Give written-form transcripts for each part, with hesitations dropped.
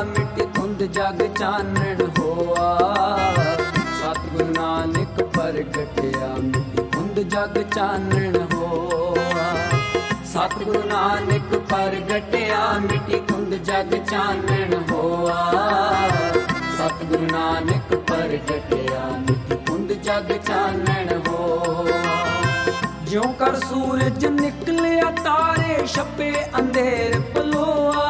मिटी धुंध जग चानण होआ। सतगुरु नानक प्रगटिया मिटी धुंध जग चानण होआ। सतगुरु नानक प्रगटिया मिटी धुंध जग चानण होआ। सतगुरु नानक प्रगटिया मिटी धुंध जग चानण होआ। ज्यों कर सूरज निकलिया तारे छपे अंधेर पलोआ।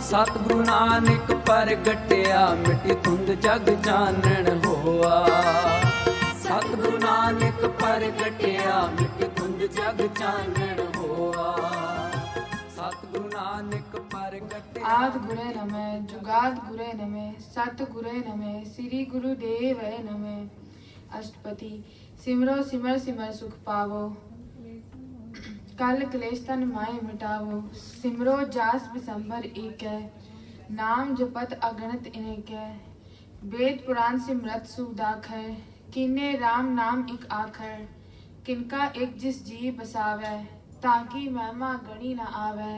सतगुरु नानक प्रगटिया मिटी धुंध जग चानण होआ। सतगुरु नानक प्रगटिया मिटी धुंध जग चानण होआ। सतगुरु नानक प्रगटिया। आद गुरे नमः, जुगाद गुरे नमः, सत गुरे नमः, श्री गुरुदेव नमः। अष्टपति सिमरो सिमर सिमर सुख पावो, कल क्लेश तन माए मिटावो। सिमरो जास बिसंबर एकै, नाम जपत अगणित इनेकै। वेद पुराण सिमरत सुदाखै, किन्ने राम नाम एक आखर। किनका एक जिस जी बसावै, ताकि महिमा गणी न आवै।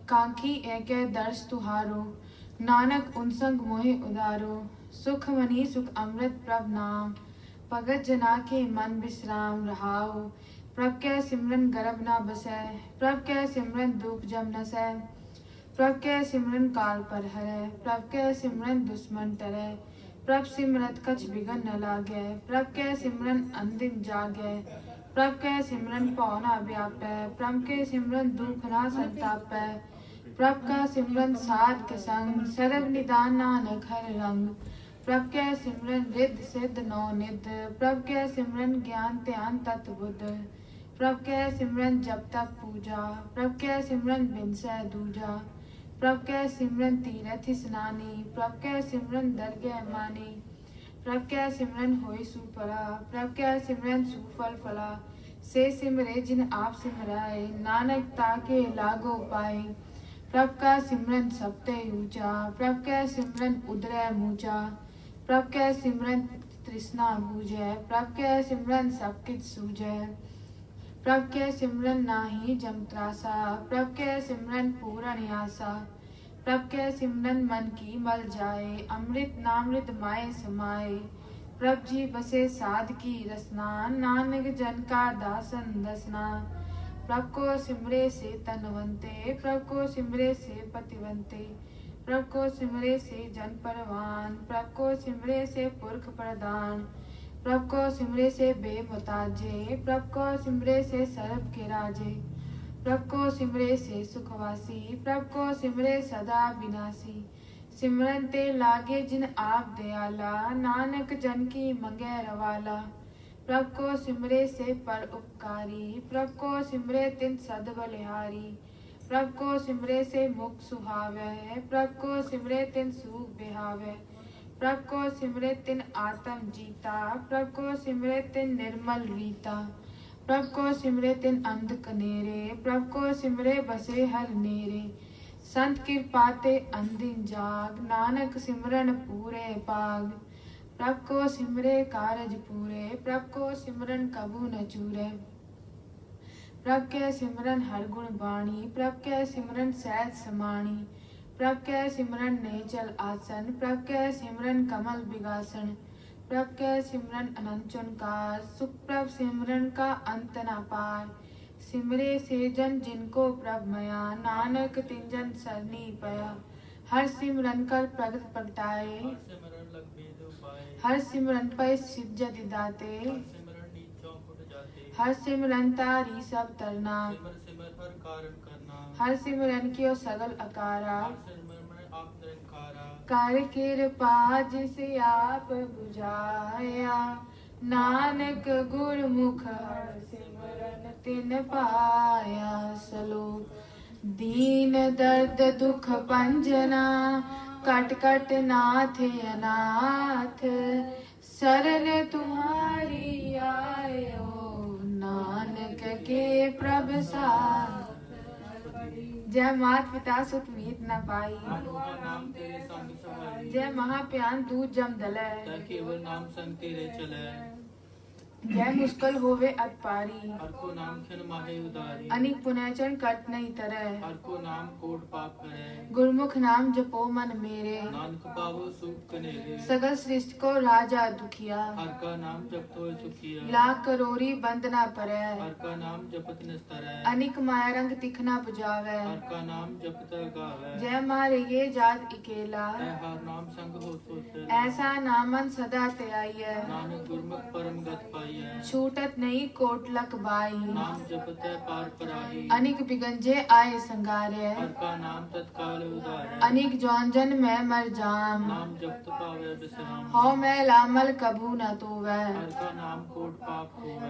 कांखी एकै दर्श तुहारो, नानक उन संग मोहि उदारो। सुख मनी सुख अमृत प्रभ नाम, भगत जना के मन विश्राम रहाओ। प्रभ कै सिमरन गर्भ न बसै, प्रभ कै सिमरन दुख जम न सै। प्रभ कै सिमरन काल पर हरै, प्रभ कै सिमरन दुश्मन टरै। प्रभ सिमरत कछ बिघन न लागै, प्रभ कै सिमरन अंदिन जागै। प्रभ कै सिमरन पौ न व्यापै, प्रभ कै सिमरन दुख न संतापै। प्रभ का सिमरन साध के संग, सरब निदान नानक हर रंग। प्रभ कै सिमरन रिद्ध सिद्ध नौ निध, प्रभ कै सिमरन ज्ञान ध्यान तत बुद्ध। प्रभ कै सिमरन जप तप पूजा, प्रभ कै सिमरन बिनसै दूजा। प्रभ कै सिमरन तीरथ स्नानी, प्रभ कै सिमरन दरगह मानी। प्रभ कै सिमरन होय सुफला, प्रभ कै सिमरन सुफल फला। से सिमरे जिन आप सिमराए, नानक ताके लागो पाए। प्रभ का सिमरन सब ते ऊंचा, प्रभ कै सिमरन उदरै मूचा। प्रभ कै सिमरन तृष्णा बूझै, प्रभ कै सिमरन सब किछ सूझै। प्रभ कै सिमरन नाही जम त्रासा, प्रभ कै सिमरन पूरन आसा। प्रभ कै सिमरन मन की मल जाए, अमृत नामृत माए समाए। प्रभ जी बसे साध की रसना, नानक जन का दासन दसना। प्रभ को सिमरे से तनवंते, प्रभ को सिमरे से पतिवंते। प्रभ को सिमरे से जन परवान, प्रभ को सिमरे से पुरख प्रदान। प्रभ को सिमरे से बेमुताजे, प्रभ को सिमरे से सर्व के राजे। प्रभ को सिमरे से सुखवासी, प्रभ को सिमरे सदा विनाशी। सिमरन ते लागे जिन आप दयाला, नानक जन की मंगै रवाला। प्रभ को सिमरे से पर उपकारी, प्रभ को सिमरे तिन सद बलिहारी। प्रभ को सिमरे से मुख सुहावै, प्रभ को सिमरे तिन सूख बिहावै। प्रभ को सिमरे तिन आत्म जीता, प्रभ को सिमरे तिन निर्मल रीता। प्रभ को सिमरे तिन अंध कनेरे, प्रभ को सिमरे बसे हर नेरे। संत कृपा ते अंधिन जाग, नानक सिमरन पूरे पाग। प्रभ को सिमरे कारज पूरे, प्रभ को सिमरन कबू न चूरे। प्रभ कै सिमरन हर गुण बाणी, प्रभ कै सिमरन सहज समाणी। प्रभ कै सिमरन नेचल आसन, प्रभ कै सिमरन कमल बिगासन। प्रभ कै सिमरन अनंत चुनकार, सुख प्रभ सिमरन का अंत न पार। सिमरे से जन जिनको प्रभ मया, नानक तिन जन सरनी पया। हर सिमरन कर प्रगट प्रगटाए, हर सिमरन पै सिद्धि दाते। हर सिमरन तारी सब तरना, सिमर सिमर हर कारण करना। हर सिमरन कियो सगल अकारा। हर सिमर में आप निरंकारा। कर कृपा जिसे आप बुझाया, नानक गुरमुख हर सिमरन तिन पाया। सलो दीन दर्द दुख पंजना, कट कट नाथ अनाथ। शरण तुम्हारी आयो, नानक के प्रभ साथ। जय मात पिता सुत मीत न पाई, नाम तेरे संग समाई। जय महाप्यान दूध जम दलै। केवल नाम संग तेरे चले। जय मुश्किल होवे अतपारी हर को नाम खिन माहे उदारी अनिक पुनैचन कट नहीं तरह हर को नाम कोट पाप करे गुरमुख नाम जपो मन मेरे नानक पावो सुख कनेरे सगल सृष्टि को राजा दुखिया हर का नाम जपत होय सुखिया लाख करोरी बंदना परै हर का नाम जपत निस्तरै अनिक माया रंग तिखना बुझावे हर का नाम जपत गावे जय मारे ये जात इकेला ऐ हर नाम संग हो सोचे ऐसा नामन सदा त्याय नानक गुरमुख परम गत पाइय छूटत नहीं कोटलक बाई नाम जपत है पार पराही अनिक बिगंजे आए संगारे हर का नाम तत्काल उदारे अनिक जौनजन में मर जाम नाम जपत पावे विश्राम हो मैं लामल कभू न तो वह हर का नाम कोट पाप होवे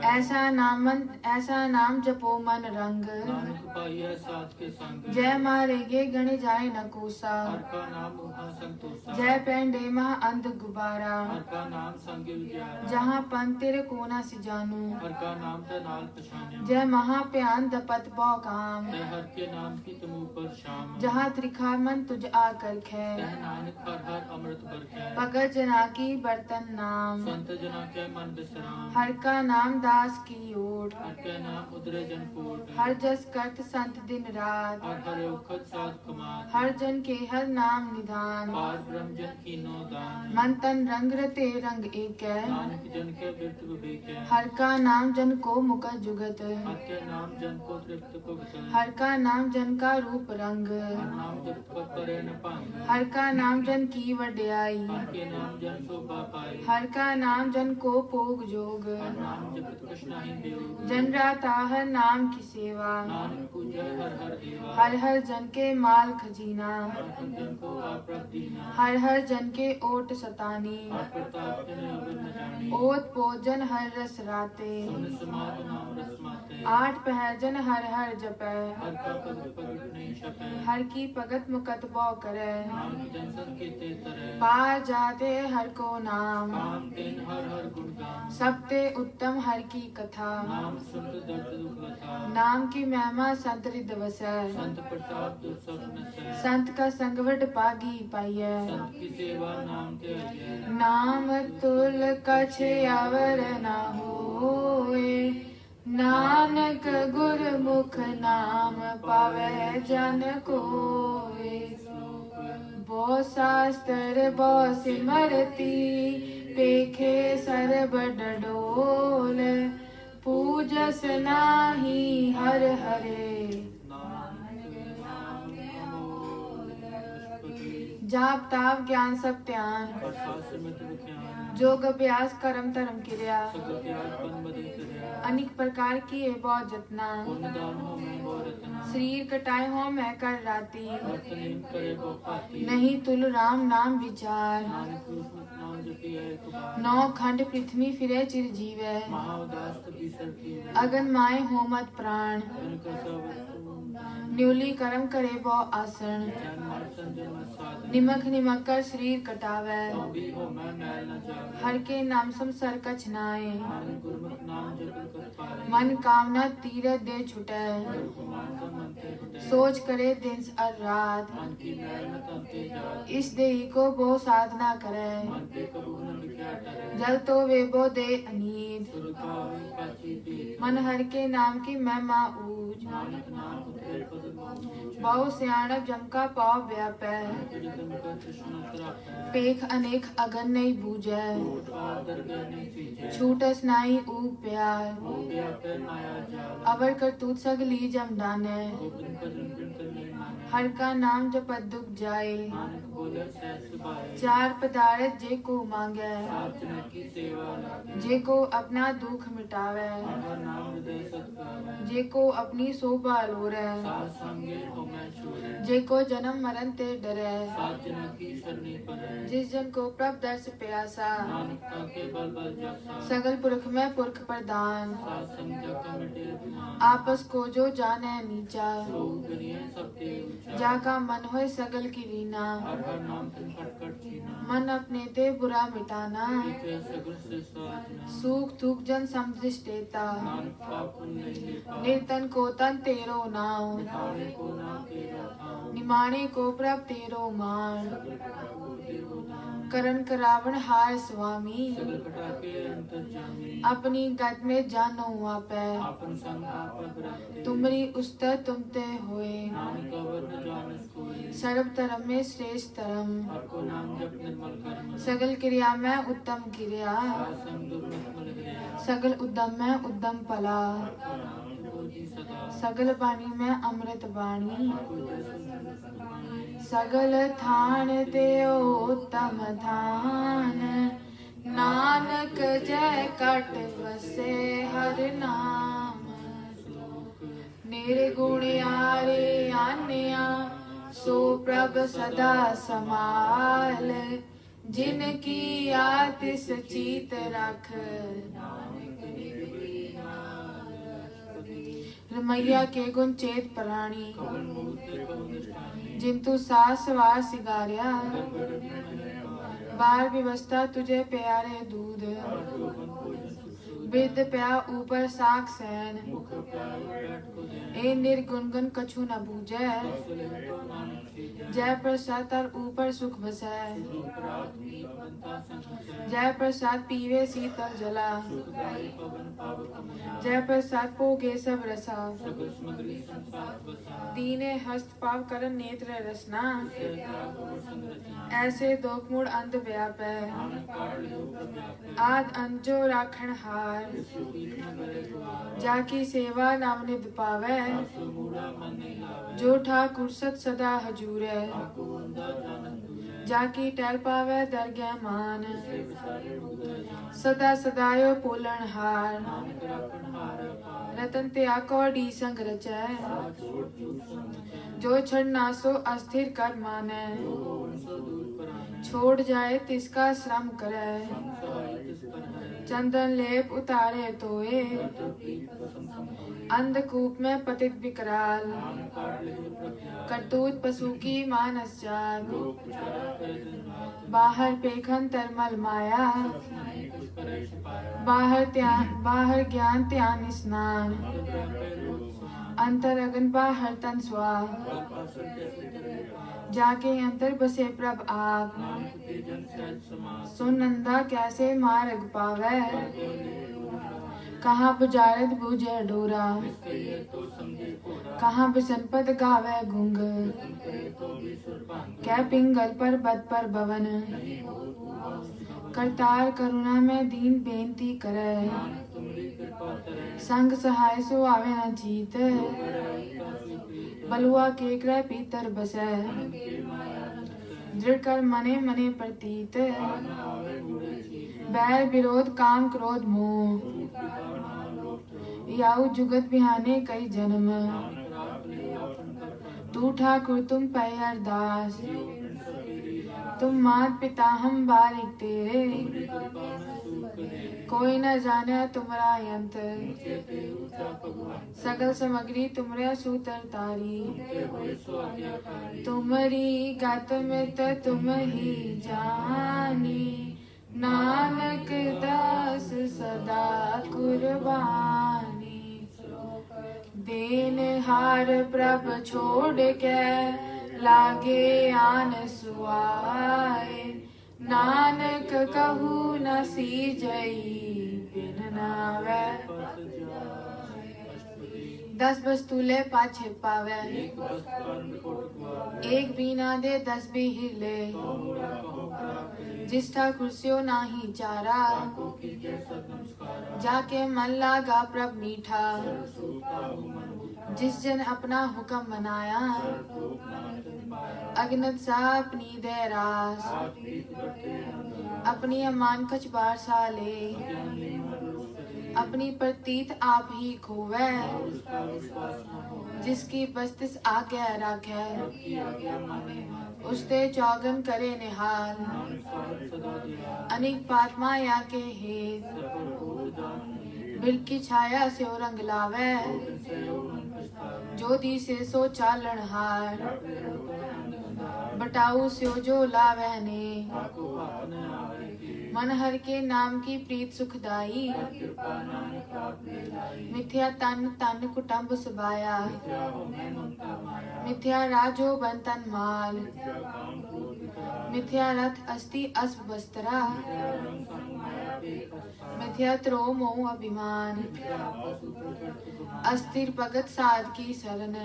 ऐसा नाम जपो मन रंग नानक पाइय साथ के संग जय मारे गे गण जाए न कोसा हर का नाम उहा संतोषा जय पेंडे मह अंध गुबारा हर का नाम संग विद्यारा जहाँ पंतिर कोना से जानू हर का नाम ते नाल पछाने जय महाप्यान दपत बौ काम तै हर के नाम की तुम ऊपर शाम जहाँ त्रिखा मन तुझ आकर खे तै नानक हर हर अमृत बरखे भगत जना की बर्तन नाम संत जना के मन विश्राम हर का नाम दास की ओट हर के नाम उदरे जन कोट हर जस करत संत दिन रात हर हर उखत साध कमात हर जन के हर नाम निधान पार ब्रह्म जन की नो दान मन तन रंग रते रंग एक नानक जन के बिरत विवेक हर का नाम जन को मुख जुगत हर के नाम जन को तृप्त भुगत हर का नाम जन का रूप रंग हर नाम जप को करे न पांग हर का नाम जन की वड्याई हर के नाम जन शोभा पाई हर का नाम जन को पोग जोग हर नाम जपत कृष्ण ही देव जन राता हर नाम की सेवा नानक पूजय हर हर देवा हर हर जन के माल खजीना हर हर जन को आप दीना हर हर जन के ओट सतानी हर प्रताप जन अवर न जानी ओत भोजन हर रस राते सुन समाध नाम रसमाते आठ पहर जन हर हर जपै हर का पद पगट नहीं छपे हर की भगत मुकत बौ करे नानक जन सत के ते तरे पार जाते हर को नाम काम तेन हर हर गुण गान सबते उत्तम हर की कथा नाम सुनत दर्द दुख लता नाम की महिमा संत हृदय वसै संत प्रताप दुर्सभ नसै संत का संगवट पागी पाइय संत की सेवा नाम ते अजय नाम तुल कछ अवर न होए नानक गुरमुख नाम पावे जन कोय बो शास्त्र बो सिमरती पेखे सर्ब डडोल पूजस नाही हर हरे जाप ताप ज्ञान सब त्यान जोग अभ्यास कर्म धर्म क्रिया अनेक प्रकार की ये बहुत जतना शरीर कटाए हो मैं कर राती नहीं तुल राम नाम विचार नौ खंड पृथ्वी फिरे चिर जीवे अगन माए हो मत प्राण न्यूली कर्म करे बो आसन निमक निमक कर शरीर कटावे हर के नाम संसर कछ नाए मन कामना तीरथ दे छुटे सोच करे दिन और रात इस देही को बो साधना करे जल तो वे बो दे अनीत मन हर के नाम की महिमा ऊंच बहु सियाणप जमका पाव व्यापै पेख अनेक अगन नहीं बूझै छूटस नाई ऊब प्यार अवर करतूत सगली जम डाने हर का नाम जपत दुख जाए चार पदार्थ जे को मांगे जे को अपना दुख मिटावे जे को अपनी शोभा लोरे जे को जन्म मरण ते डरे जिस जन को प्रभ दर्श प्यासा सगल पुरख में पुरख प्रदान आपस को जो जाने नीचा जाका मन होए सगल की रीना मन अपने ते बुरा मिटाना सुख दुख जन समदृष्टेता निर्तन को तन तेरो नाव निमाणे को प्रभ तेरो मान करण करावण हार स्वामी सगल कटाके अंतर्जामी अपनी गत में जानो आपै आपन संग आप बराते तुमरी उस्तर तुमते होए नानक अवर न जानस कोई सर्व धर्म में श्रेष्ठ धर्म आपको नाम जप निर्मल कर्म सगल क्रिया में उत्तम क्रिया आसम दुर्मत मल गया सगल उद्यम में उद्यम फला आपका नाम बोधि सदा सगल बाणी में अमृत बाणी कोई सुन सगल थान ते उत्तम थान नानक जय कट वसे हर नाम निर्गुण आरे आन्या सो प्रभ सदा समाल जिनकी आतिस चीत रख रमैया के गुण चेत प्राणी कवन मूर्ति कवन निष्ठानी जिंतु सास वार सिगारिया बार व्यवस्था तुझे प्यारे दूध विद प्या ऊपर साक सैन मुख प्यार बैठ को दे ए निर्गुण गुण कछु न बूझे सुले तो नानक सीजा जय प्रसाद तर ऊपर सुख बसै प्राप्त की बनता संग जय प्रसाद पीवे शीतल जला सुखदाई पवन पावक मना जय प्रसाद पोगे सब रसा सगल समग्री संसार बसा दीने हस्त पाव करन नेत्र रसना त्याग और संरचना ऐसे दोख मूड अंत व्याप है नानक काल योग व्याप आद अंजो राखण हार सुखीत न करे द्वार जाकी सेवा नाम निध पावै सो मूढ़ा मन नहीं लावे जो ठाकुर सत सदा हजूर है आपको वंदा जानन दूरे जाकी टहल पावै दरगह मान से विसारे उदय जान सदा सदायो पोलण हार नानक राखण हार पार रतन त्या कौड़ी संग रचै छोड़ चूक संग जो छड़ नासो अस्थिर कर मानै सो दूर पराने छोड़ जाए तिसका श्रम करे सहाय तिस पर है चंदन लेप उतारे तोए तो प्रीत पसंद संभाले अंधकूप में पतित विकराल नानक काट ले प्रज्ञा करतूत पशु की मानस जाग लोक पुचारा करे दिन रात बाहर पेखन तरमल माया नहीं कुछ करे छिपाया बाहर ज्ञान त्यान स्नान अंतर्ग्रह पे रोज समान अंतर अगन बाहर तन स्वा कल्पासन कैसे करे पार जाके अंतर बसे प्रभ आप नानक के जन सहज समाज सुनंदा कैसे मार्ग पावै को ले कहाँ बुझारत बुझे डोरा कहिए तो समझे कोरा कहाँ बिसनपत गावे गुंग करे तो भी सुरपान कै पिंगल पर बद पर भवन नहीं हो तू करतार करुणा में दीन बेनती करे नानक तुम्हारी कृपा करे संग सहाय सो आवे न जीत का स्वीकृत बलुआ के क्रय पीतर बसै के माया दृढ़ कर मने मने प्रतीत न आवे बूढ़े चीज बैर विरोध काम क्रोध मोह कृपा लोक याऊ जुगत बिहाने कई जन्म नानक राख ले अपन कर तू ठाकुर तुम पै अरदास तेरी तुम मात पिता हम बारिक तेरे कृपा में सूख करे कोई न जाने तुम्हारा अंत चेते ऊंचा भगवान सगल सामग्री तुमरे सूतर तारी के होए सो आज्ञाकारी तुमरी गत में तो तुम ही जानी नानक दास सदा कुर्बानी देन हार प्रभ छोड़ के लागे आन सुआए नानक कहू न सीजई बिन नावे 10 वस्तुले पाछे पावे एक बस कर्म कोट द्वार एक बीना दे 10 भी हिले मूढ़ा कहो प्राप्त जिस ठाकुर स्यो नाही चारा को कीजिए सद नमस्कार जाके मन लागा प्रभ मीठा सूखता हूँ मन भूखा जिस जन अपना हुक्म मनाया धूप नानक पाया अगनत सा अपनी दे रास आप प्रीत बढ़ते अंधेरा अपनी अमान कछ बार साले ज्ञानी मन रुष्ट करे अपनी प्रतीत आप ही खोवे उसका विश्वास न हो जिसकी बस्तिस आज्ञा राखे की आज्ञा माने हाथ उसते चौगन करे निहाल नानक साहब सदा दिया अनेक पात माया के हेत सफल हो दान नहीं बिल की छाया से रंग लावे से यो मन पछतावे ज्योति से सो चालन हार अपने होता आनंद अंधार बटाऊ से जो लावे ने आपको अपने आवे की मन हर के नाम की प्रीत सुखदाई कृपा नानक आप ले लाई मिथ्या तन तन कुटुंब सुबाया क्या हो मैं ममता माया मिथ्या राजो बंतन माल क्या काम क्रोध विकार मिथ्या रथ अस्ति अस्व वस्त्रा मिथ्या त्रो मोह अभिमान अस्थिर भगत साध की शरण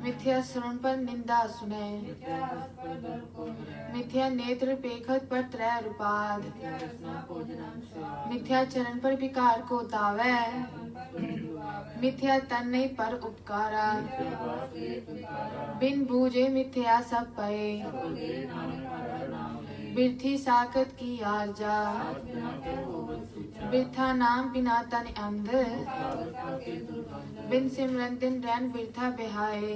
मिथ्या श्रवण पर निंदा सुने मिथ्या नेत्र पेखत पर त्रय रूपाद मिथ्या चरण पर विकार को तावे मिथ्या तन नहीं पर उपकारा बिन बूझे मिथ्या सब पए बिरथी साकत की आरजा बिरथा नाम बिना तन अंध बिन सिमरन दिन रैन बिरथा बिहाए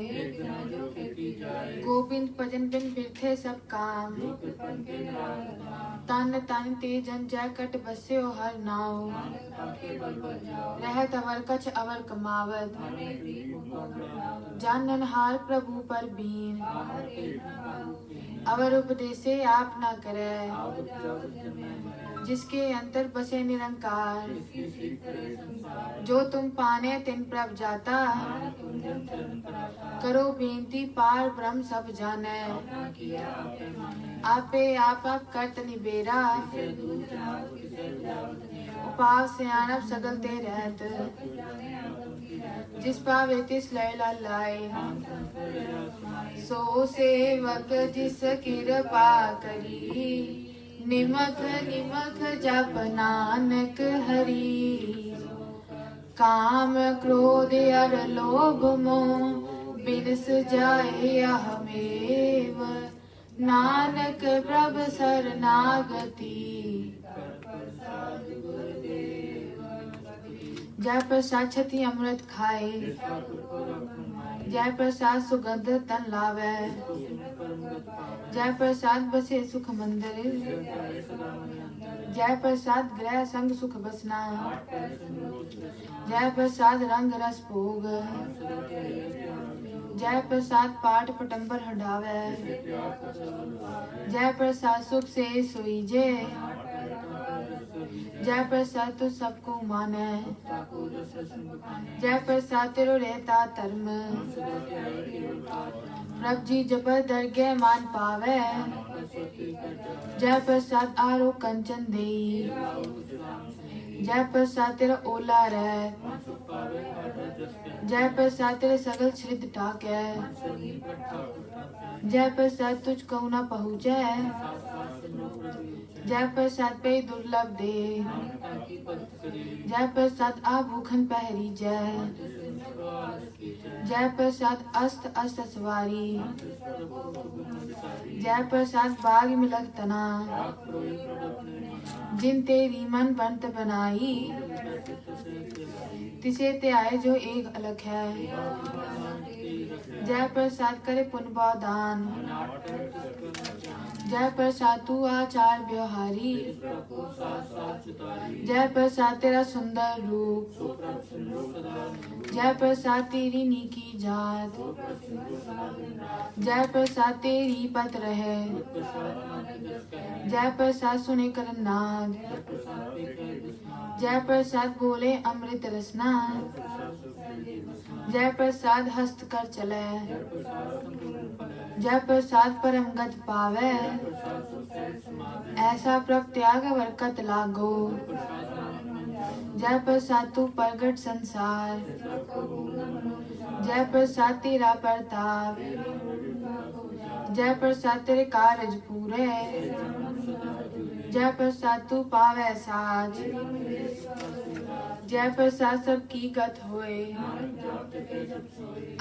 गोविंद भजन बिन बिरथे सब काम तन तन ते जन जय कट बस्यो हर नाव रहत अवर कछ अवर कमावत जानन हार प्रभु पर बीन अवर उपदेशे आप न करे जिसके अंतर बसे निरंकार जो तुम पाने तिन प्रभ जाता करो बेनती पार ब्रह्म सब जाने आपे आप करत निबेरा उपाव सियाणप सगल ते रहत जिस पावे तिस लैला लाए सो सेवक जिस कृपा करी निमख निमख जप नानक हरि काम क्रोध अर लोभ मोह बिरस जाए अहमेव नानक प्रभ शरणागति जय प्रसाद छति अमृत खाए जय प्रसाद सुगंध तन लावे जय प्रसाद बसे सुख मंदिर जय प्रसाद ग्रह संग सुख बसना जय प्रसाद रंग रस भोग जय प्रसाद पाठ पटंबर हटावे जय प्रसाद सुख से सोईजे जय प्रसाद तू सबको माने जय प्रसाद तेरो रहता धर्म प्रभ जी जब दरगे मान पावे जय प्रसाद आरो कंचन दे जय प्रसाद तेरा ओला रह जय प्रसाद तेरे सगल श्रिद टाके जय प्रसाद तुझ कहू न पहुँचे जय प्रसाद पे दुर्लभ दे जय प्रसाद आ भूखन पहरी जय प्रसाद अस्त अस्त सवारी जय प्रसाद बाग मिलक तना जिन तेरी मन बनत बनाई तिसे ते आए जो एक अलग है जय प्रसाद करे पुण्य दान जय प्रसाद तू आचार व्यवहारी जय प्रसाद तेरा सुंदर रूप जय प्रसाद तेरी नीकी जात जय प्रसाद तेरी पत रहे जय प्रसाद सुने कर नाद जय प्रसाद बोले अमृत रसना जय प्रसाद हस्त कर चले जय प्रसाद परम गत पावे ऐसा प्रभ त्याग बरकत लागो जय प्रसाद तू प्रगट संसार जय प्रसाद तेरा प्रताप जय प्रसाद तेरे कारज पूरे जय प्रसाद तू पावे साज जय प्रसाद सबकी गत होए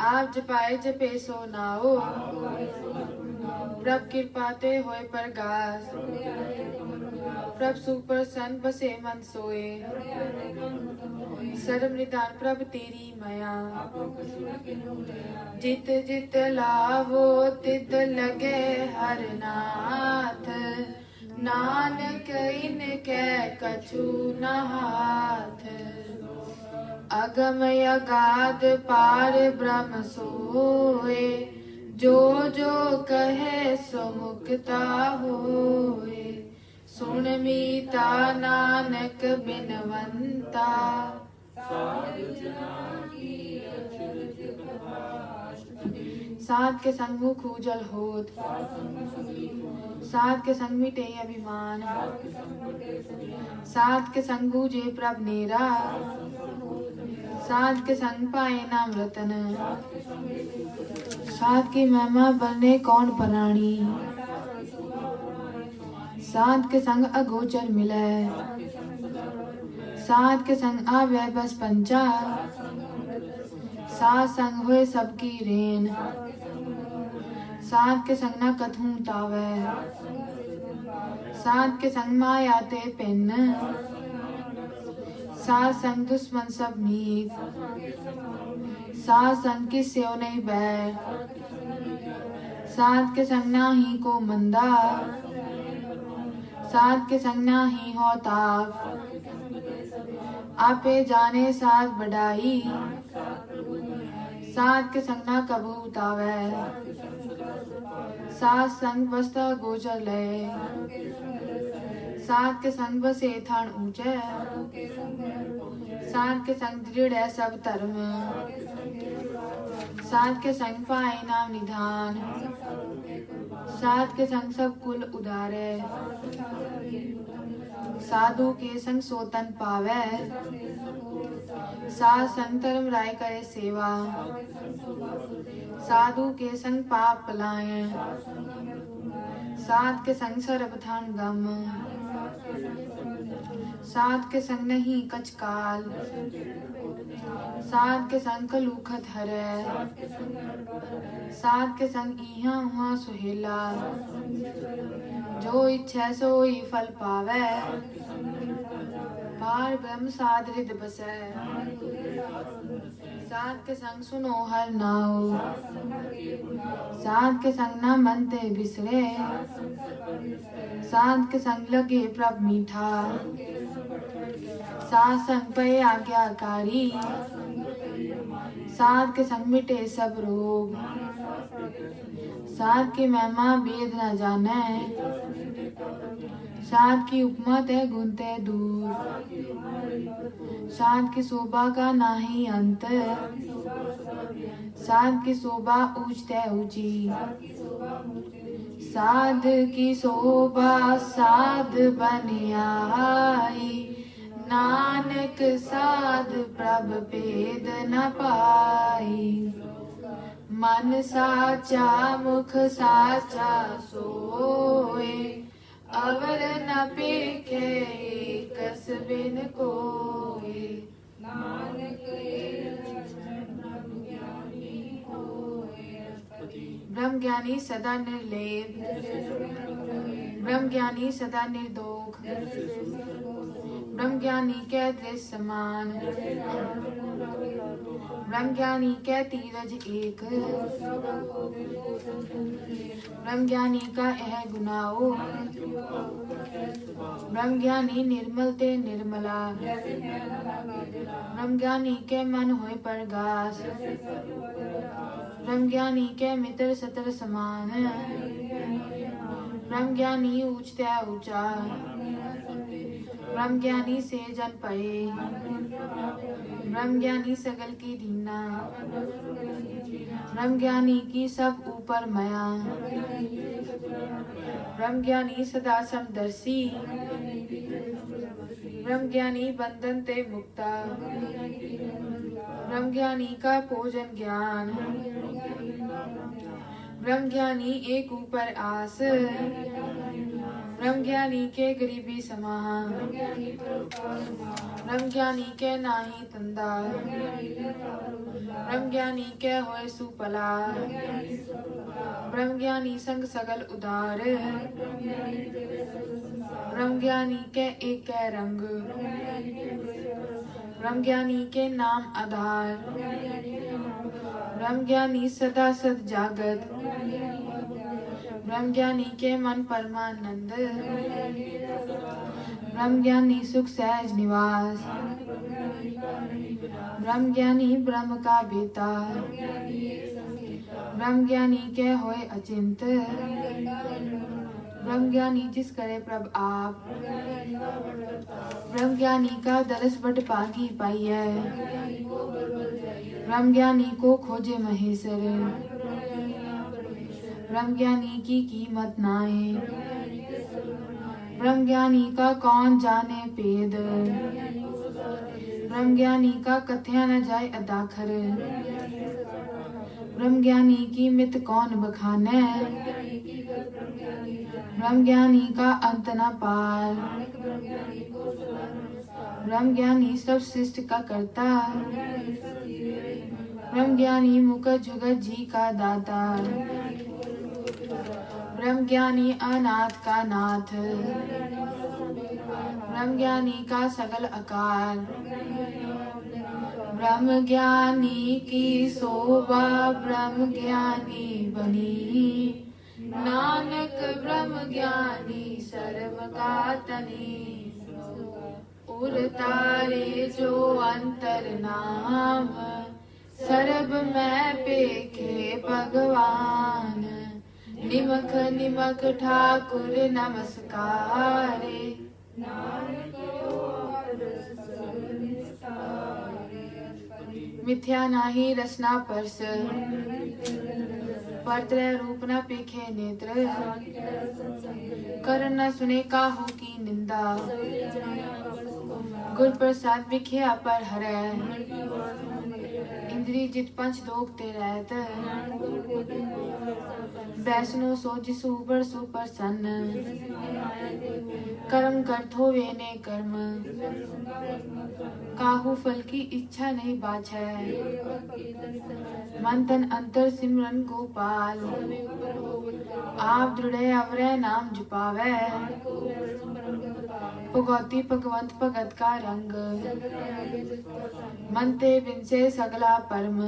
आप जपाए जपे सो नाओ प्रभ कृपा ते होए प्रगास प्रभ सुप्रसन्न बसे मन सोए सर्व निदान प्रभ तेरी मया जित जित लावो तित लगे हर नाथ नानक इनके कछु न हाथ अगम अगाध पार ब्रह्म सोए जो जो कहे सो मुक्ता होए सुन मीता नानक बिनवंता साध के संग मुख उजल होत, साध के संग मिटे अभिमान, साध के संग बूझे प्रभ नेरा, साध के संग पाए नाम रतन, साध की महिमा बने कौन प्राणी, साध के संग अगोचर मिले, साध के संग आवे बस पंचा, साध संग हुए सबकी रेन, साध के संग न कथूं तावे, साध के संग माया ते पिन, साध संग दुश्मन सब मीत, साध संग की सेव नहीं बैर, साध के संग नाही को मंदा, साध के संग नाही हो ताप, आपे जाने साध बढ़ाई, साध के संग ना कबू उतावे, साध संग बसता गोचर लय, साध के संग बसे थान ऊंचे, साध के संग दृढ़ है सब धर्म, साध के संग पाए नाम निधान, साध के संग सब कुल उदारे, साधु के संग सोतन पावे, साध संग धर्म राय करे सेवा, साधु के संग पाप पलाए, साध के संग सर्वथान गम, साध के संग नहीं कछ काल, साध के संग कलूखत हरे, साध के संग इहा हुआ सुहेला, जो इच्छा सोई फल पावे, पार ब्रह्म साध रिद बसै, साध के संग सुनो हर नाउ, साध के संग न मन ते बिसरे, साध के संग लगे प्रभ मीठा, साध संग पे आज्ञाकारी, साध के संग मिटे सब रोग, साध की महिमा वेद न जाने, साध की उपमा ते गुण ते दूर, साध की शोभा का नाही अंत, साध की शोभा ऊंच ते ऊंची, साध की शोभा साध बन आई, नानक साध प्रभ भेद न पाई, मन साचा मुख साचा सोए, अवर न पेखे कस बिन कोई, ब्रह्म ज्ञानी सदा निर्लेप, ब्रह्म ज्ञानी सदा निर्दोष, ब्रह्म ज्ञानी के दृश्य समान, ब्रह्म ज्ञानी के तीरज एक, ब्रह्म ज्ञानी का यह गुनाओ, ब्रह्म ज्ञानी निर्मल ते निर्मला, ब्रह्म ज्ञानी के मन होए परगास, ब्रह्म ज्ञानी के मित्र सतर समान, ब्रह्म ज्ञानी ऊंचते ऊंचा, ब्रह्म ज्ञानी से जन पए, ब्रह्म ज्ञानी सगल की दीना, ब्रह्म ज्ञानी की सब ऊपर माया, ब्रह्म ज्ञानी सदा समदर्शी, ब्रह्म ज्ञानी बंधन ते मुक्ता, ब्रह्म ज्ञानी का पूजन ज्ञान, ब्रह्म ज्ञानी एक ऊपर आस, ब्रह्म ज्ञानी के गरीबी समा, ब्रह्म ज्ञानी के नाही तंदा, ब्रह्म ज्ञानी के होए सुपला, ब्रह्म ज्ञानी संग सगल उदार, ब्रह्म ज्ञानी के एक रंग, ब्रह्म ज्ञानी के नाम आधार, ब्रह्म ज्ञानी सदा सद जागत, ब्रह्म ज्ञानी के मन परमानंद, ब्रह्म ज्ञानी सुख सहज निवास, ब्रह्म ज्ञानी ब्रह्म का बेटा, ब्रह्म ज्ञानी के होए अचिंत, ब्रह्म ज्ञानी जिस करे प्रभ आप, ब्रह्म ज्ञानी का दरस बट पागी पाई है, ब्रह्म ज्ञानी को खोजे महेश्वर, ब्रह्म ज्ञानी की कीमत नाए, ब्रह्म ज्ञानी का कौन जाने पेद, ब्रह्म ज्ञानी का कथ्या न जाए अदाखर, ब्रह्म ज्ञानी की मित कौन बखाने, ब्रह्म ज्ञानी का अंत न पार, ब्रह्म ज्ञानी सब सृष्टि का करता, ब्रह्म ज्ञानी मुख जुगत जी का दाता, ब्रह्म ज्ञानी अनाथ का नाथ, ब्रह्म ज्ञानी का सगल आकार, ब्रह्म ज्ञानी की शोभा ब्रह्म ज्ञानी बनी, नानक ब्रह्म ज्ञानी सर्व का तनी, उर तारे जो अंतर नाम, सर्ब में पेखे भगवान, निमख निमख ठाकुर नमस्कारे, मिथ्या नाही रसना परस, परत्रय रूप न पेखे नेत्र, कर न सुने काहू की निंदा, गुर प्रसाद बिख्या पर हरै, इंद्री जित पंच दोगते रहत, वैष्णो सो जिसु पर सुप्रसन्न, कर्म करथो वे ने कर्म, काहू फल की इच्छा नहीं बाछै, मन तन अंतर सिमरन गोपाल, आप दृढ़ अवरय नाम जुपावै, भगवती भगवंत भगत का रंग, मन ते विनसे सगला परम,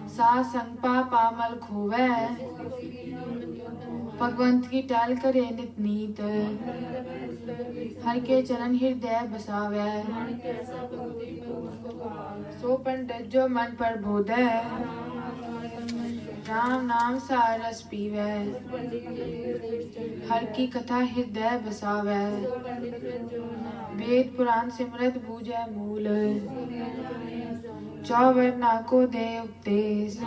सा संग पामल खोवै, भगवंत की टाल करे नित नीत, हर के चरण हृदय बसावै, सो पंडित जो मन पर बोधै, राम नाम सारस पीवै, हर की कथा हृदय बसावै, वेद पुराण सिमरत बूझै मूल, चौवर ना को दे उपदेश,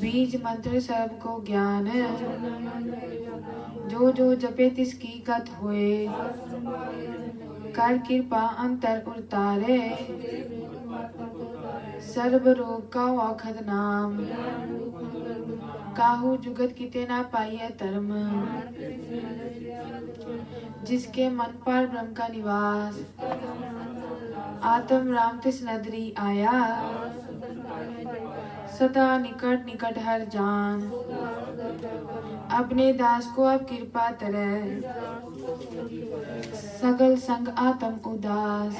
बीज मंत्र सब को ज्ञान, जो जो जपे तिसकी गत होए, कर कृपा अंतर उतारे, सर्व रोग का औखद नाम, काहू जुगत किते ना पाइए धर्म, जिसके मन पर ब्रह्म का निवास, आत्म राम तिस नदरी आया, सदा निकट निकट हर जान, अपने दास को अब कृपा तरह, सगल संग आत्म उदास,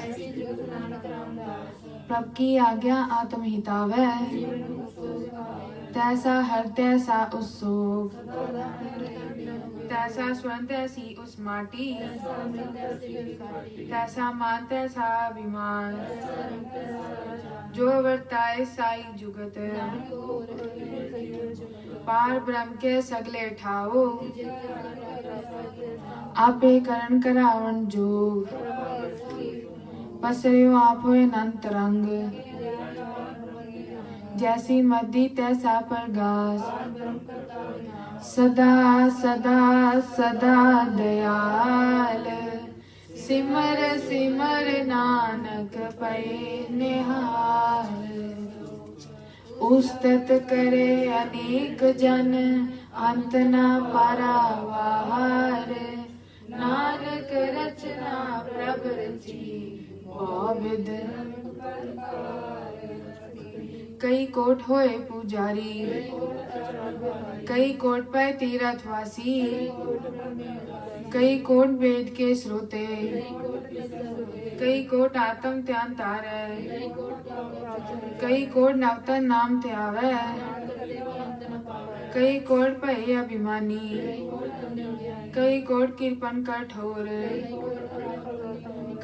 प्रभ की आज्ञा आत्म हितावै, तैसा हर तैसा उत्सोग, तैसा स्वर्ण तैसी उस माटी, तैसा मान तैसा अभिमान, जो वर्ताए साई जुगत, पार ब्रह्म के सगले ठाओ, आपे करण करावन जोग, पसरियो आप होए अनंत रंग, जैसी मद्दी तैसा परगास, सदा सदा सदा दयाल, सिमर सिमर नानक पै निहाल, उस्तत करे अनेक जन, अंत न पारावार, नानक रचना प्रभ रची, बहुविध कई कोट होए पुजारी, कई कोट पे तीर्थवासी, कई कोट वेद के श्रोते, कई कोट आत्म ध्यान तारै, कई कोट नवतन नाम त्यावै, कई कोट भय अभिमानी, कई कोट कृपन कठोर,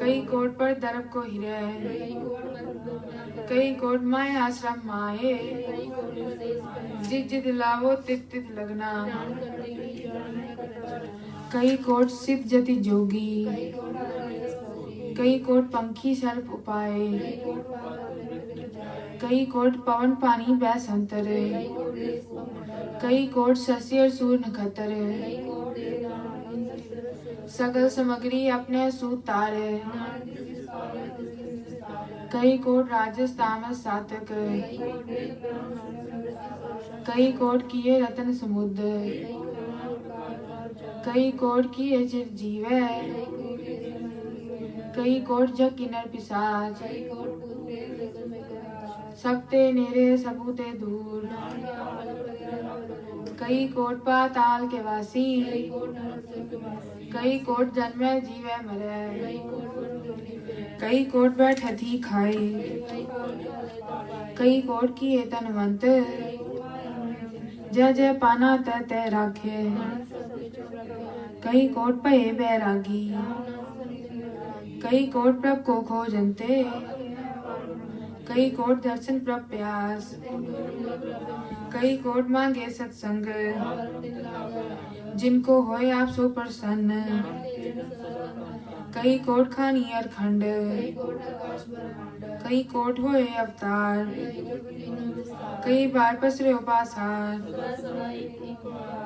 कई कोट पर दर्प को हिरै, कई कोट माय आश्रम माए, जित जित लावो तित तित लगना, कई कोट सिद्ध जति जोगी, कई कोट पंखी सर्प उपाय, कई कोट पवन पानी बैसंतर, कई कोट शशि और सूर्य नक्षत्र, सकल सामग्री अपने सूतार, कई कोट राजस्थान सातक, कई कोट किए रतन समुद्र, कई कोट किए चिरजीव, कई कोट जग किन्नर पिशाच, सबते नेरे सबूते दूर, कई कोट पाताल के वासी, कई कोट जन्मे जीवे मरे, कई कोट बैठत ही खाए, कई कोट की तनवंत, जय जय पाना तय तय राखे, कई कोट पये बैरागी, कई कोट प्रभ को खोजनते, कई कोट दर्शन प्रभ प्यास, कई कोट मांगे सत्संग, जिनको होए आप सो प्रसन्न, कई कोट खानी अरखंड, कई कोट होए अवतार, कई बार पसरे उपासार,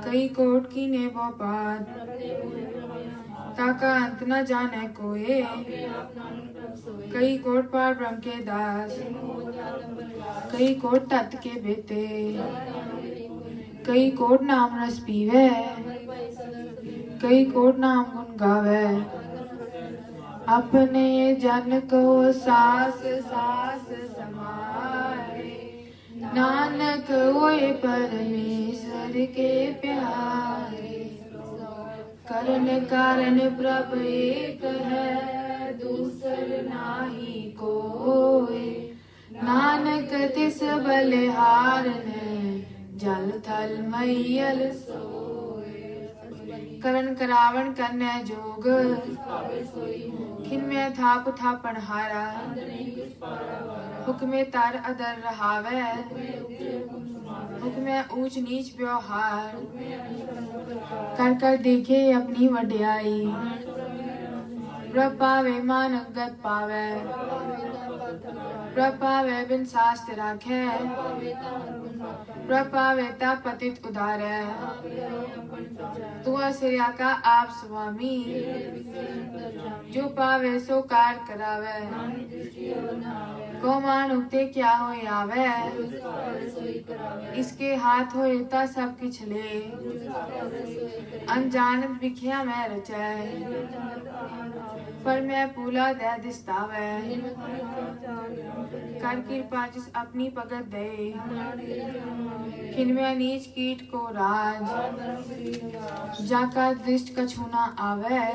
कई कोट की ने भोपात, ताका अंत न जाने कोए, कई कोट पार ब्रह्म के दास, कई कोट तत्व के बेटे, कई कोट नाम रस पीवे, कई कोट नाम गुण गावे, अपने जन को सास सास समारे, नानक होए परमेश्वर के प्यारे, करण कारण प्रभ एक है, दूसर नाही कोई, नानक तिस बलिहारन, जल थल मैयल सोए, करण करावण कन्या जोग, खिनमें थाप थापन हारा, हुक्मे तार अदर रहावे, हुक्मे ऊंच नीच व्यवहार, कर कर देखे अपनी वड्याई, प्रभ पावे मानक गत पावे, प्रभ पावे बिन शास्त्र राखे, प्रभ पावे ता पतित उदारे, तू आश्रया का आप स्वामी, जो पावे सो कार करावे, को मानुते क्या हो आवे, इसके हाथ होए ता सब किछ ले, अनजान बिखिया में रचे, पर मैं पूला दे दिस्तावे, कर कृपा जिस अपनी पगत दे, खिनमें नीच कीट को राज, जाका दृष्ट कछु न आवे,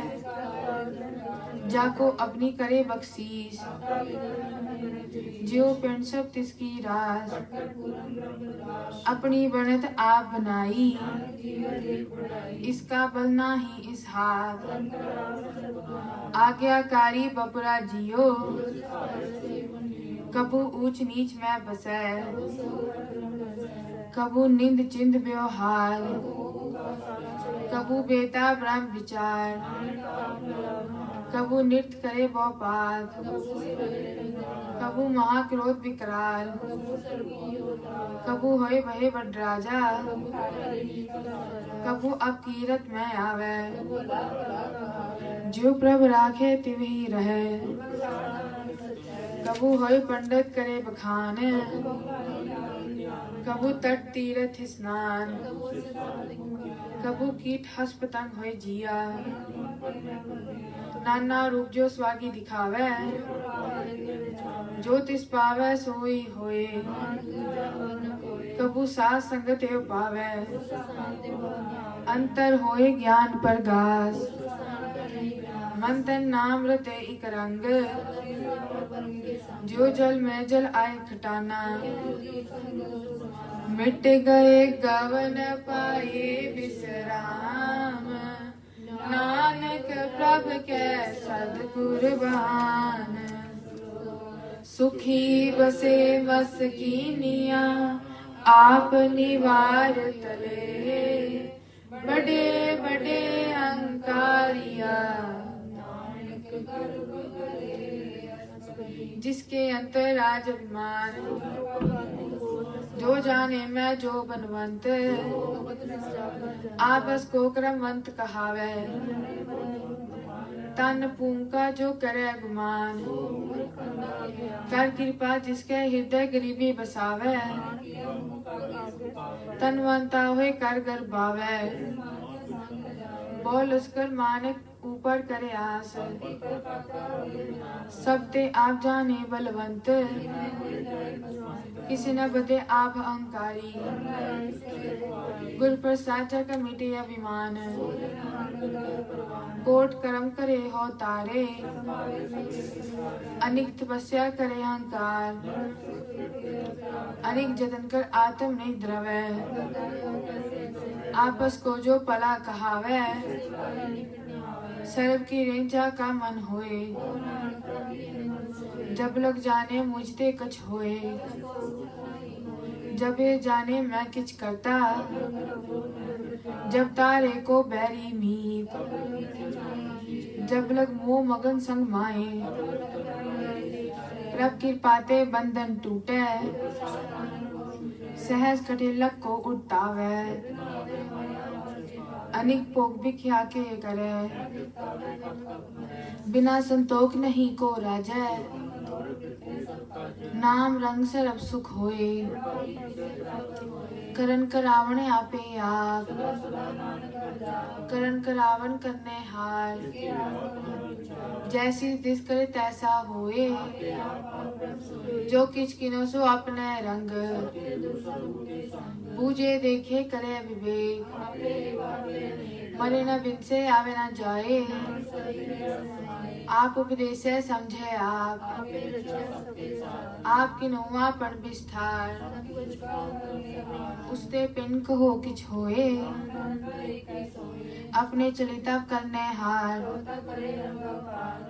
जाको अपनी करे बख्शीश, जो पिंड सब तिसकी रास, अपनी बनत आप बनाई, इसका बल नाही इस हाथ, आज्ञाकारी बपुरा जियो, कबू ऊंच नीच में बसे, कबू निंद चिंद व्यवहार, कबू बेता ब्रह्म विचार, कबू नृत्य करे बहुपात, कबू महाक्रोध विकराल, कबू होए वहे बड़ राजा, कबू अब कीरत में आवे, जो प्रभ राखे तिव ही रहे, कबू होए पंडित करे बखान, कबू तट तीरथ स्नान, कबू कीट हस पतंग होए जिया, नाना रूप जो स्वागी दिखावे, जो तिस पावे सोई होए, कबू साथ संगत एव पावे, अंतर होए ज्ञान प्रगास, मन तन नाम रते इक रंग, जो जल में जल आए खटाना, मिट गए गवन पाए विश्राम, नानक प्रभ के सद्गुरबान, सुखी बसे बस कीनिया, आप निवार तले, बड़े बड़े अहंकारिया, नानक गर्भ करे। जिसके अंतर राज अभिमान, जो जाने मैं जो बनवंत, आपस को क्रमवंत कहावे, तन पूंका जो करे गुमान, कर कृपा जिसके हृदय गरीबी बसावे, तनवंता होए कर गर्भावे, बोल उसकर मानक ऊपर करे आस, सब ते आप जाने बलवंत, किसी न बदे आप अहंकारी, गुर प्रसाद का मिटे अभिमान, कोट कर्म करे हो तारे, अनेक तपस्या करे अहंकार, अनेक जतन कर आत्म नहीं द्रवे, आपस को जो पला कहावे, सर्व की रेंजा का मन होए, जब लग जाने मुझते कछ होए, जब ये जाने मैं किछ करता, जब तारे को बैरी मीत, जब लग मोह मगन संग माए, रब कृपाते बंधन टूटे, सहज कटिलक को उठावे, अनेक पोक भिख्या के करे, बिना संतोख नहीं को राजै, नाम रंग सरब सुख होए, करन करावण आपे आप, करन करावण करने हार, जैसी दिस करे तैसा होए, जो किच किनो सो अपने रंग, पूजे देखे करे विवेक, मरे न बिन से आवे न जाए, आप उपदेश समझे आप किनुआ पर विस्तार, उसते पिन हो किछ होए, अपने चलिता करने हार,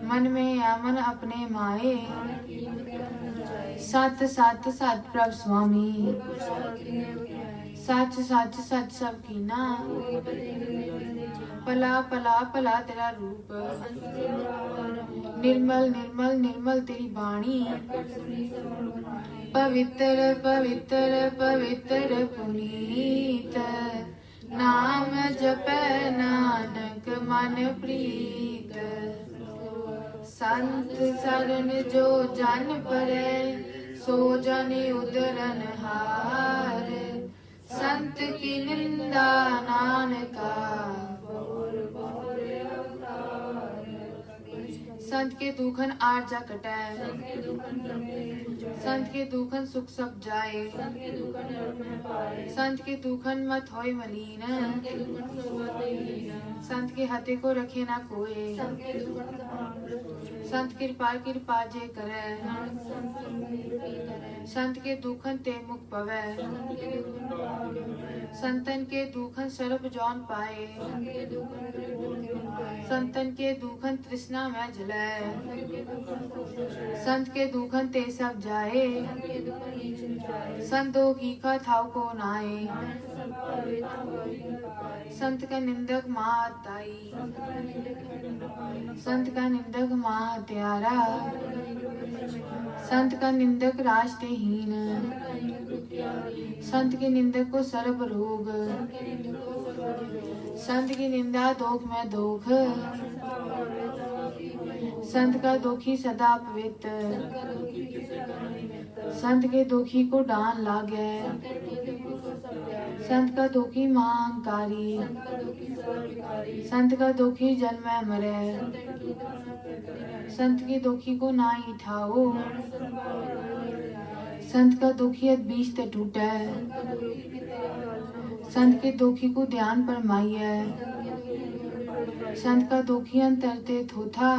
मन में आमन अपने माए, सत सत सत प्रभ स्वामी, सच सच सच सब कीना, पला पला पला तेरा रूप, निर्मल निर्मल निर्मल तेरी बाणी, पवित्र पवित्र पवित्र पुनीत, नाम जपै नानक मन प्रीत, संत सरन जो जन परै, सो जन उदरन हार, संत की निंदा नानका, संत के दुखन आरजा कटै, संत के दुखन सुख सब जाए, संत के दुखन मत होय मलीन, संत के हाथे को रखे ना कोई, संत कृपा कृपा जे करे, संत के दुखन ते मुख पवै, संतन के दुखन सर्प जौन पाए, संतन के दुखन तृष्णा में जलै, संत के दुखन ते सब जाए, संतोखी का थाव को नाए, संत का निंदक महाताई, संत का निंदक महात्यारा, संत का निंदक राष्ट्रहीन, संत के निंदक को सर्प रोग, संत की निंदा दोख में दोख, संत का दोखी सदा पवित्र, संत के दोखी को डांन लागे, संत का दोखी महाअहंकारी, संत का दोखी जन्म मरे, संत के दोखी को ना ही ठाओ, संत का दोखी बीच ते टूटे, संत के दोखी को ध्यान पर माइए, संत का दोखी अंतर ते थोथा,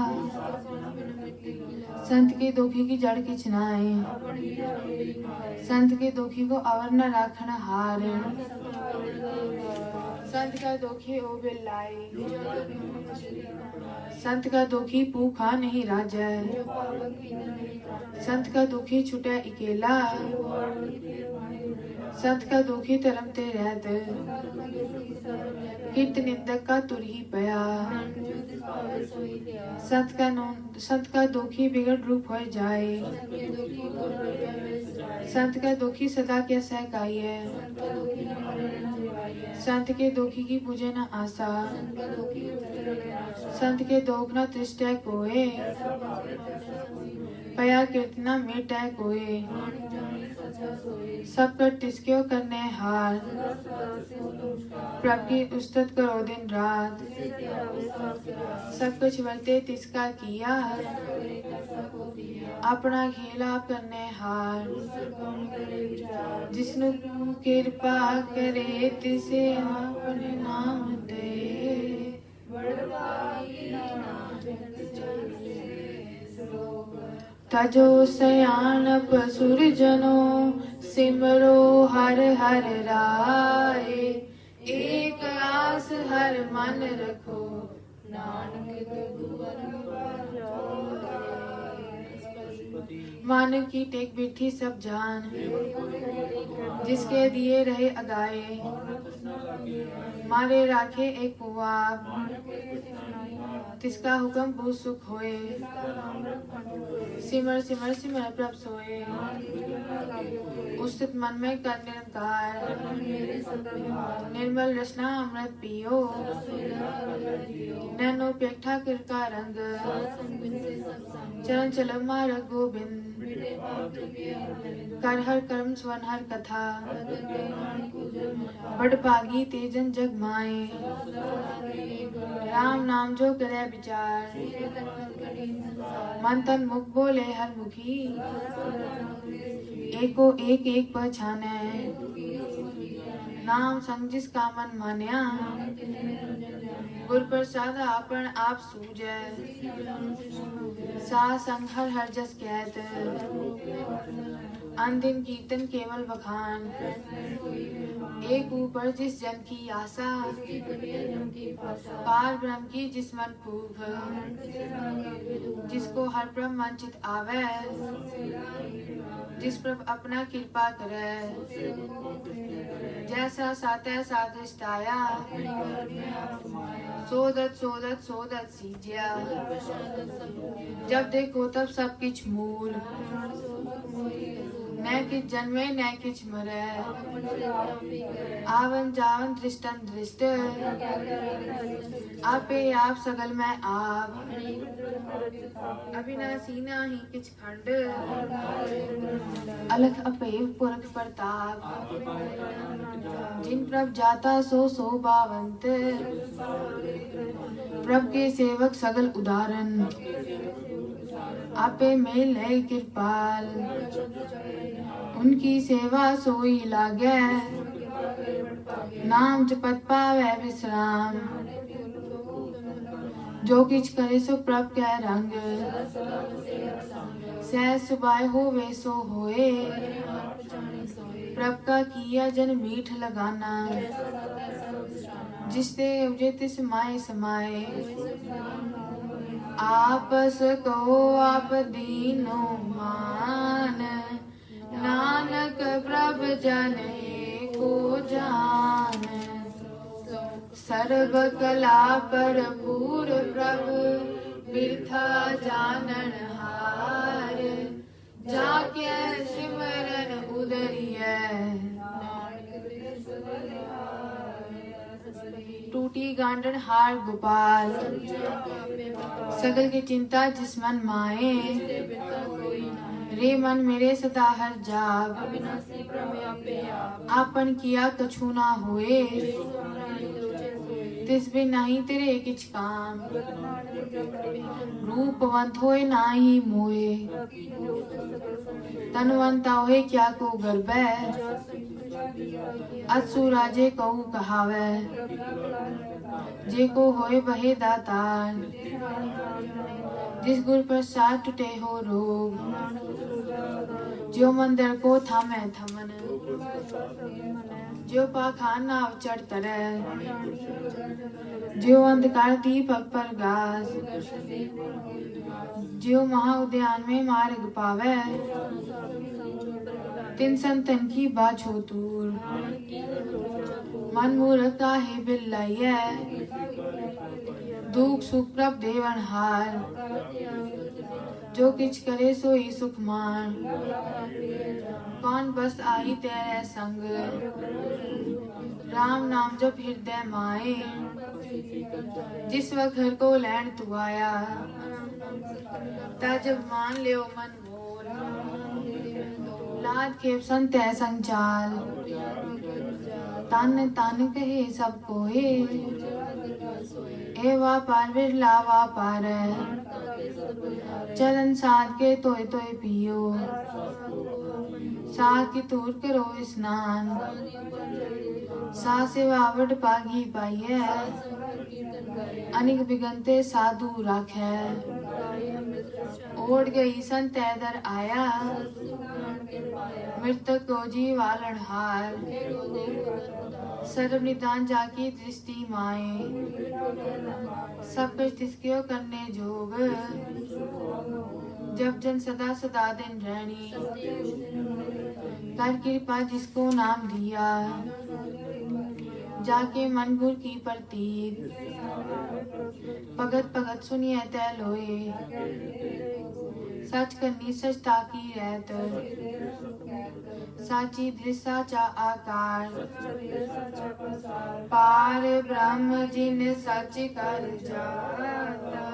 संत के दोखी की जड़ किछ नाए, संत के दोखी को अवर न राखण हार, संत का दोखी ओ बिल्लाई, संत का दोखी भूखा नहीं राजै, संत का दोखी छुटे अकेला, संत का दुखी धर्म ते रहत, कित निंदक का तुर ही पया। संत का दुखी बिगड़ रूप हो जाए, संत का दुखी सदा क्या सहकाई है। संत के दुखी की पूजे न आशा, संत के दोख न तृष्टै कोय, पया कीर्तना मेटै कोय। सब कर तिसक्यो करने हार, प्रभु की उस्तत करो दिन रात। सब कुछ वर्ते तिसका किया, अपना खेल आप करने हार। जिसनु कृपा करे तिसे अपने नाम दे, तजो सयानप सुरजनो, सिमरो हर हर राय। एक आस हर मन रखो, नानक मानव की टेक बिठी सब जान, जिसके दिए रहे अगाए। मारे राखे एक पुआब, तिसका हुक्म बहुत सुख होए। सिमर सिमर सिमर प्रभ सोए, उस्तित मन में कर निरंकार। निर्मल रसना अमृत पियो, नैनो पेठा कर का रंग। चरण चल मार्ग गोबिंद, कर हर कर्म स्वन हर कथा। बड़ पागी तेजन जग माए, राम नाम जो करे विचार। मन तन मुख बोले हर मुखी, एको एक एक पहचाने। नाम संग जिसका मन मान्या, गुर प्रसाद आपन आप सूझे। सा संग हर हर जस कहत, अनदिन कीर्तन केवल बखान। एक ऊपर जिस जन की आशा, पार ब्रह्म की जिस मन भूख। जिसको हर ब्रह्म वंचित आवे, जिस प्रभ अपना कृपा करे। जैसा सातै सादृष्टाया, सोदत सोदत सोदत सीज्या। जब देखो तब सब किछ मूल, न किछ जन्मे न किछ मरै। आवन जावन दृष्टन दृष्ट, आपे आप सगल में आप। अविनाशी नाही किछ खंड, अलख अपेव पुरख प्रताप। जिन प्रभ जाता सो शोभावंत, प्रभ के सेवक सगल उदाहरण। आपे मेल है कृपाल, उनकी सेवा सोई लागे। नाम जपत पावे विश्राम, जो किछ करे सो प्रभ के रंग। सहज सुभाय होवे सो होए, प्रभ का किया जन मीठ लगाना। जिसते उजे तिस माए समाए, आपस कहो आप दीनो मान। नानक प्रभ जन एको जान, सर्व कला पर पूर प्रभ। बिरथा जानन हार, जाके सिमरन उदरिय। टूटी गांडन हार गोपाल, सगल की चिंता जिस मन माए। रे मन मेरे सदा हर जाग, आपन किया कछु ना होए। तिस बिन नहीं तेरे किछ काम, रूपवंत होए नाही मोए। तनवंत होए क्या को गर्बै, अतसु राजे कहू कहावे। जे को होए वहे दातार, जिस गुर प्रसाद टूटे हो रोग। जो मंदिर को थामे थमन, जो पाखान नाव चढ़ तरे। जो अंधकार दीपक पर गास, जो महा उद्यान में मार्ग पावे। तिन संतन की बाछो दूर मन मूर्ख काहे बिल्लाइए दुख सुख प्रभ देवन हार जो किछ करे सोई सुख मान कौन बस आई तेरे संग राम नाम जप हृदय माए जिस वक्त घर को लैंड तू आया ता जब मान लियो मन मोर लाद खेप संत है संचाल तन तन कहे सब कोए ए वापार बिरला वापार चरण साध के तोय तोय पियो सा की तूर करो स्नान सा सेवावट पागी पाइये अनिक बिगनते साधु राखे ओढ़ गई संत दर आया मृतक को जीवालन हार सर्व निदान जाकी दृष्टि माए सब कुछ तिसक्यो करने जोग जब जन सदा सदा दिन रहनी कर कृपा जिसको नाम दिया जाके मन गुर की प्रतीक भगत भगत सुनिए तै लोए सच करनी सचता की रहत साची दृश्य साचा आकार पार ब्रह्म जिन सच कर जाता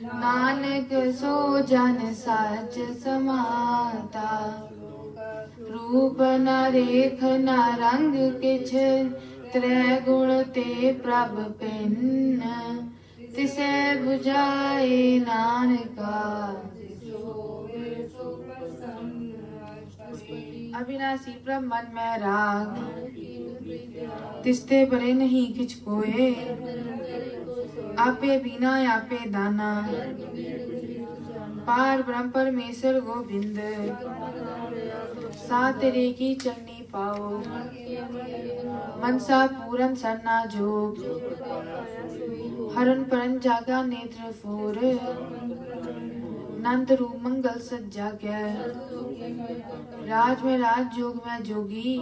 नानक सो जन सच समाता रूप न रेख न रंग किछ त्रै गुण ते प्रभ पिन्न तिसे बुझाए नानका अविनाशी प्रभ मन में राग तिस्ते परे नहीं किछ कोए आपे बिना आपे दाना पार ब्रह्म परमेश्वर गोविंद सा तेरे की चरनी पाओ मनसा पूरन सरना जोग हरन परन जागा नेत्र फोर नंद रूप मंगल सज्जा के राज में राज जोग में जोगी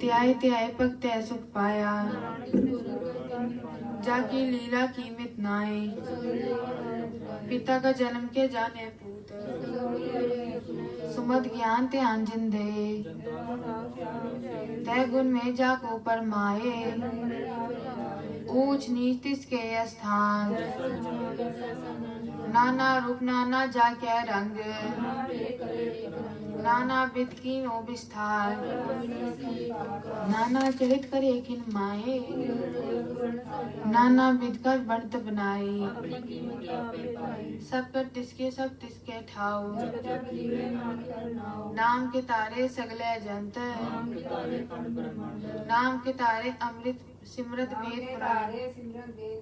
त्याय त्याय पग तय सुख पाया जाकी लीला कीमत नाए पिता का जन्म के जाने पूत सुमत ज्ञान ते अंजन दे तय गुण में जाको परमाए ऊंच नीच तिसके स्थान नाना रूप नाना जाके रंग नाना विध कीनो विस्तार नाना चरित करे खिन माए नाना विध कर बढ़त बनाए सब कर तिसके सब तिसके ठाव नाम के तारे सगले जंत नाम के तारे अमृत सिमरत वेद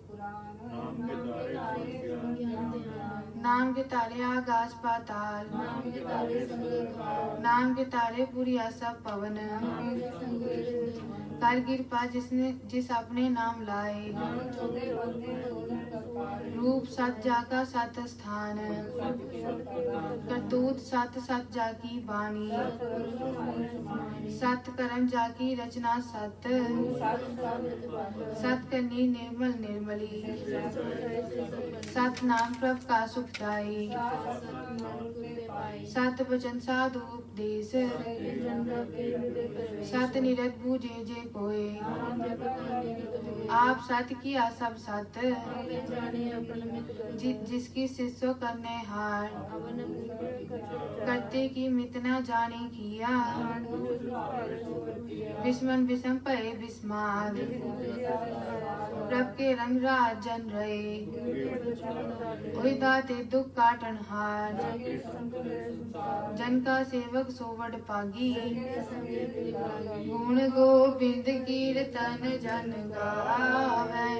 पुराण नाम के तारे आकाश पाताल नाम के तारे पुरिया सब पवन कर कृपा जिस अपने नाम लाए रूप सत जाका सत स्थान करतूत सत सत जाकी बाणी सत कर्म जाकी रचना सत सत करनी निर्मल निर्मली सत नाम प्रभ का सुखदाई सत वचन साधु उपदेश सत निरत बूझे जे कोय आप सत किया सब सत जिसकी शिष्य करने हार करते की मितना जाने किया विस्मन विषम पए विस्मार प्रभ के रंग राजन रहे ओहि दाते दुख काटन हार जन का सेवक सोवड पागी गुण गोविंद कीर्तन जन गावे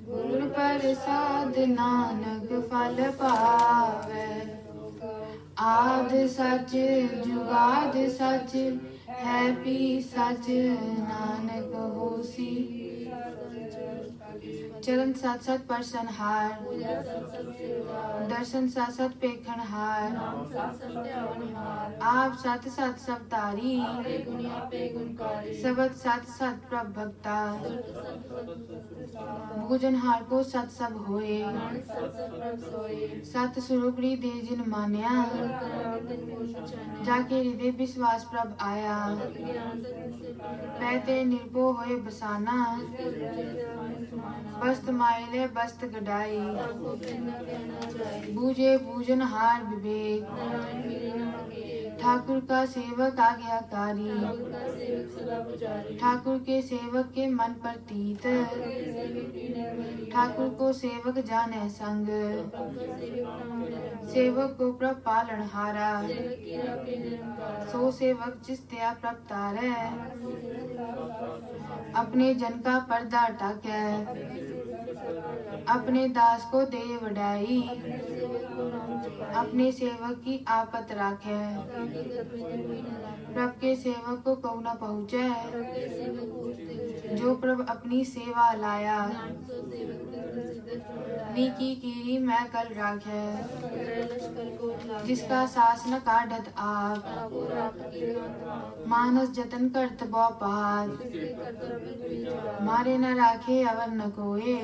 गुण प्रसाद नानक फल पावे आद सच जुगाद सच है पी सच नानक होसी चरण साथ साथ परसनहार, दर्शन साथ साथ पेखनहार, आप साथ साथ सब तारी, सबद साथ साथ प्रभ भक्ता, भोजनहार को सत सब होए, सत स्वरूपरी दे जिन मान्या, जाके हृदय विश्वास प्रभ आया, पैते निर्भो होए बसाना, बस्त माइले बस्त गडाई, बूझे बूझनहार विवेक, ठाकुर का सेवक आज्ञाकारी, ठाकुर के सेवक के मन प्रतीत, ठाकुर को सेवक जाने संग, सेवक को प्रभ पालन हारा, सो सेवक जिस दया प्रभ तारे, अपने जन का पर्दा टाके, अपने दास को दे वडाई, अपने सेवक की आपत राखे, प्रभ के सेवक को कहू न पहुँचे, जो प्रभ अपनी सेवा लाया, नीकी कीरी मैं कल राखे, जिसका सास न काढ़त आप, मानस जतन करत बो पात, मारे न राखे अवर न कोए,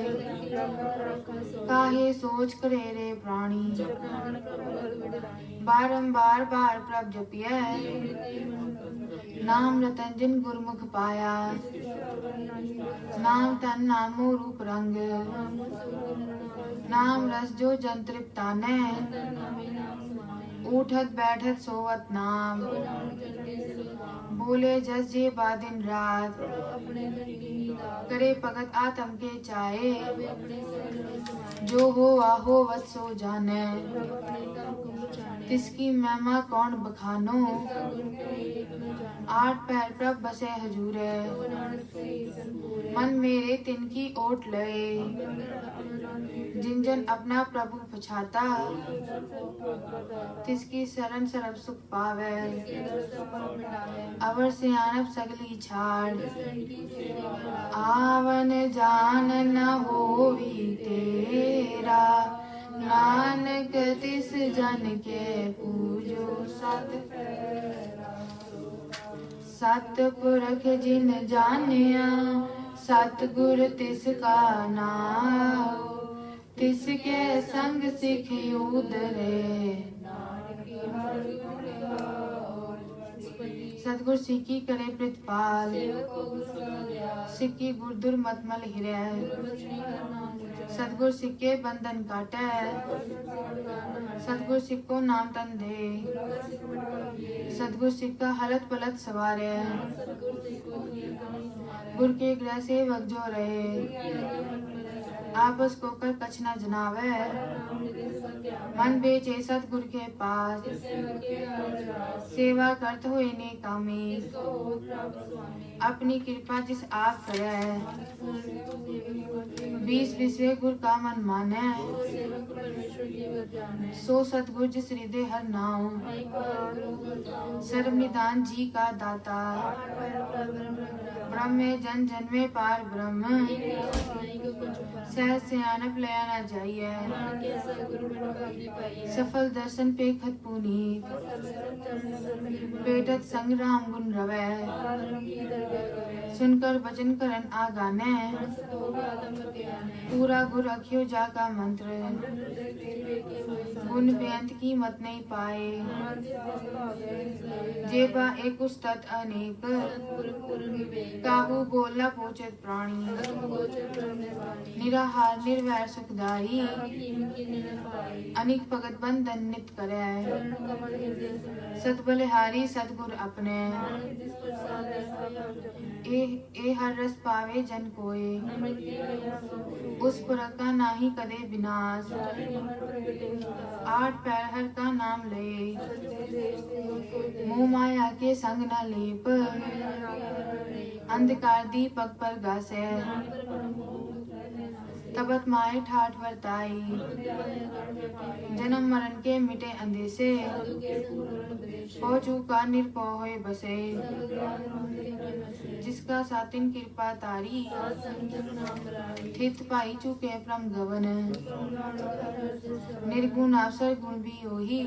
काहे सोच करे रे प्राणी, बारंबार बार प्रभ जपिए, नाम रतन जिन गुरमुख पाया, नाम तन नामो रूप रंग, नाम रस जो जन तृप्ता ने, उठत बैठत सोवत नाम, बोले जस जे बादिन रात, करे भगत आत्म के चाहे, जो हो आहो वत सो जाने, तिसकी महिमा कौन बखानो, आठ पैर प्रभ बसे हजूरे, मन मेरे तिनकी ओट लए, जिन जन अपना प्रभु पछाता, तिसकी शरण सरब सुख पावे, अवर से आनब सगली छाड़, आवन जान न होवी तेरा, नानक तिस जन के पूजो सत फेरा, सतपुरख जिन जानिया, सतगुर तिसका नाम, तिसके संग सिख उदरे, सतगुर सिक्की करे प्रतिपाल, सिक्की गुरदुर मतमल हिरे, सतगुर सिक्के बंधन काटे, सतगुर सिक्को नाम तन दे, सतगुर सिक्का हलत पलत सवारे, गुर के गृह सेवक जो रहे, आपस को कर कछ न जनावे, मन बेचे सतगुर के पास, सेवा करत हुए ने कामी, अपनी कृपा जिस आप करे, 20 विश्वे गुर का मन माने, सो सतगुर जिस हृदय हर नाम, सर्व निदान जी का दाता, ब्रह्म जन जन में पार ब्रह्म, सहज सियानप लया न जाइए, सफल दर्शन पे खत पुनीत, पेटत संग राम गुण रवै, सुनकर भजन करन आगाने, पूरा गुर अखियो जा का मंत्र, गुण बेअंत की मत नहीं पाए, जेबा एक उस्तत अनेक, काहू बोला पोचत प्राणी, निराहार निर्वैर सुखदाई, अनिक भगत बंधन नित करे, सत बलिहारी सतगुर अपने, ए हर रस पावे जन कोय, उस पुरख का नाही कदे विनाश, 8 पैर हर का नाम ले, मोह माया के संग न लेप, अंधकार दीपक पर गासे, तब तबत माए ठाठ वर्ताई, जन्म मरण के मिटे अंदेशे, पौ चूका निरपौ होए बसे, जिसका सातिन कृपा तारी, थित पाई चुके परम गवन, निर्गुण अवसर गुण भी होही,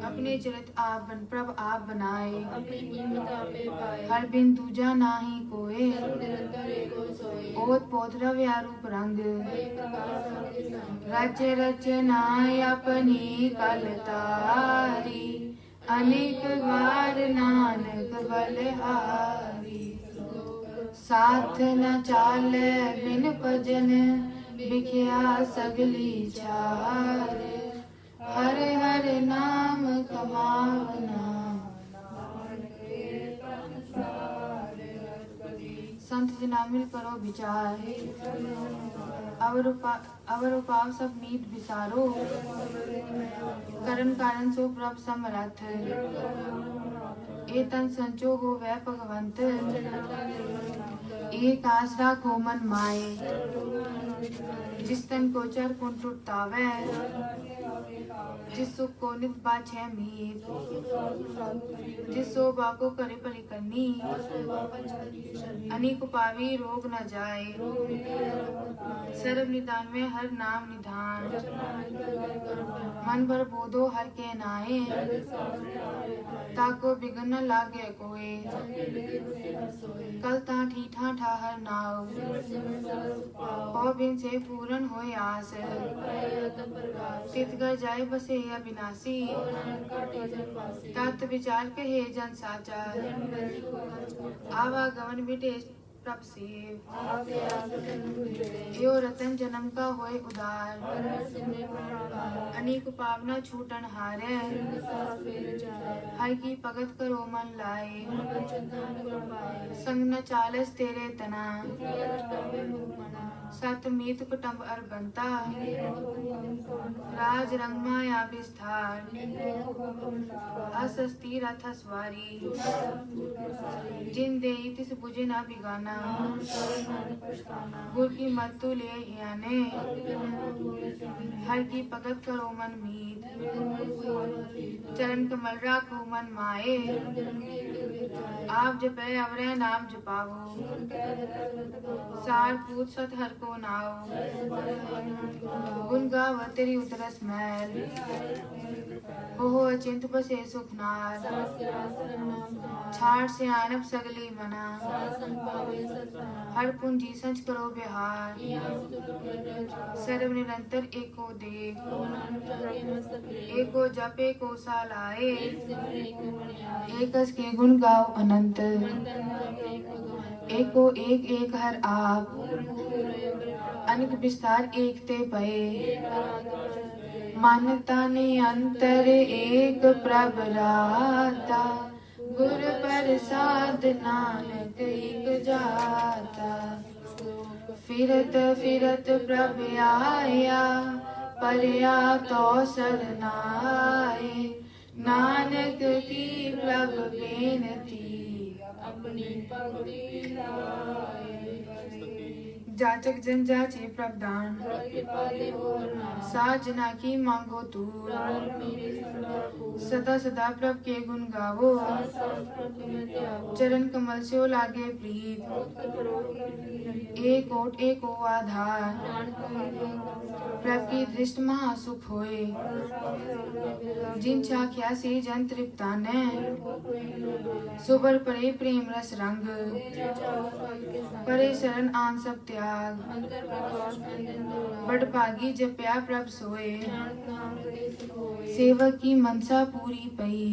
अपने चरित आप बन प्रभ आप बनाए, हर बिन दूजा नाही कोय, ओत पोत रव्या रूप रंग, राज्य रचनाय अपनी कलतारी, अनेक बार नानक बलहारी, साथ न चाले बिन भजन, बिख्या सगली चार, हर हर नाम कमावना। संत जना मिल करो विचार, अवर उपाव सब मीत विसारो, करण कारण सो प्रभ समरथ, ए तन संचो हो वै भगवंत, एक आसरा को मन माए, जिस तन को चर पुन टुटावे, जिस सुख को नित बाछे मीत, जिस शोभा को करे पली करनी, अनेक पावी रोग न जाए, सर्व निदान में हर नाम निधान, मन भर बोधो हर के नाए, ताको बिगन न लागे कोय, कल ता ठीठा ठाहर नाव, पौ बिन से पूरन होय आस, चित कर जाए बसे अविनाशी, तत् विचार कहे जन साचा, आवागमन विदेश प्रभ सेव, यो रतन जन्म का होय उदार, अनेक पावना छूटन हारे, हर की भगत करो मन लाए, संग न चालस तेरे तना, सत मीत कुटुंब अरबंता, राज रंग माया विस्तार, असस्ती रथ सवारी, जिन देई तिस बुझे न बिगाना, गुर की मत्तु ले आने, हर की भगत करो मन मीत, चरण कमल राखो मन माए, आप जपे अवरे नाम जपावो, सार पूत सत हर को नाओ, गुण गावत तेरी उतरस मैल, हो अचिंत बसे सुख नार, छाड़ से आनब सगली मना, हर पूंजी संच करो बिहार, सर्व निरंतर एको देव, एको जप एको सालाए, एकस के गुण गाओ अनंत, एको एक एक हर आप, अनेक विस्तार एक ते पए, मानता ने अंतर एक प्रभ राता, गुर प्रसाद नानक एक जाता, फिरत फिरत प्रभ आया, परया तो सरनाए, नानक की प्रभ बेनती, अपनी पगड़ी लाए। जाचक जन जाचे प्रभदान, साजना की मांगो तूर, सदा सदा प्रभ के गुण गावो, चरण कमल से लागे प्रीत, एक ओट एको आधार, प्रभ की दृष्ट महासुख होए, जिन चाख्या से जन तृप्ताने, सुबर परे प्रेम रस रंग, परे शरण आन सब त्याग, बड़ भागी जप्या प्रभ सोए, सेवक की मनसा पूरी पई,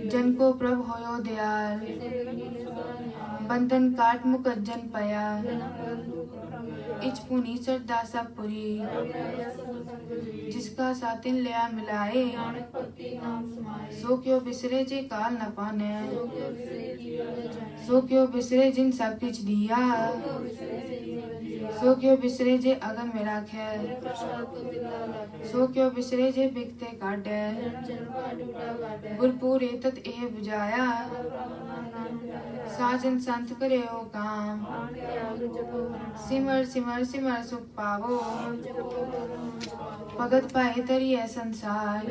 जन को प्रभ होयो दयाल, बंधन काट मुकज्जन पया, इच पुनी श्रद्धा सब पुरी, जिसका सातिन लिया मिलाए, सो क्यों बिसरे जे काल न पाने, सो क्यों बिसरे जिन सब कुछ दिया, सो क्यों बिसरे जे अगन में राखे, सो क्यों बिसरे जे बिकते काटे, गुरपुरे तत एह बुझाया, साजन संत करे ओ काम, सिमर सिमर सिमर सुख पावो भगत पाए तरिए संसार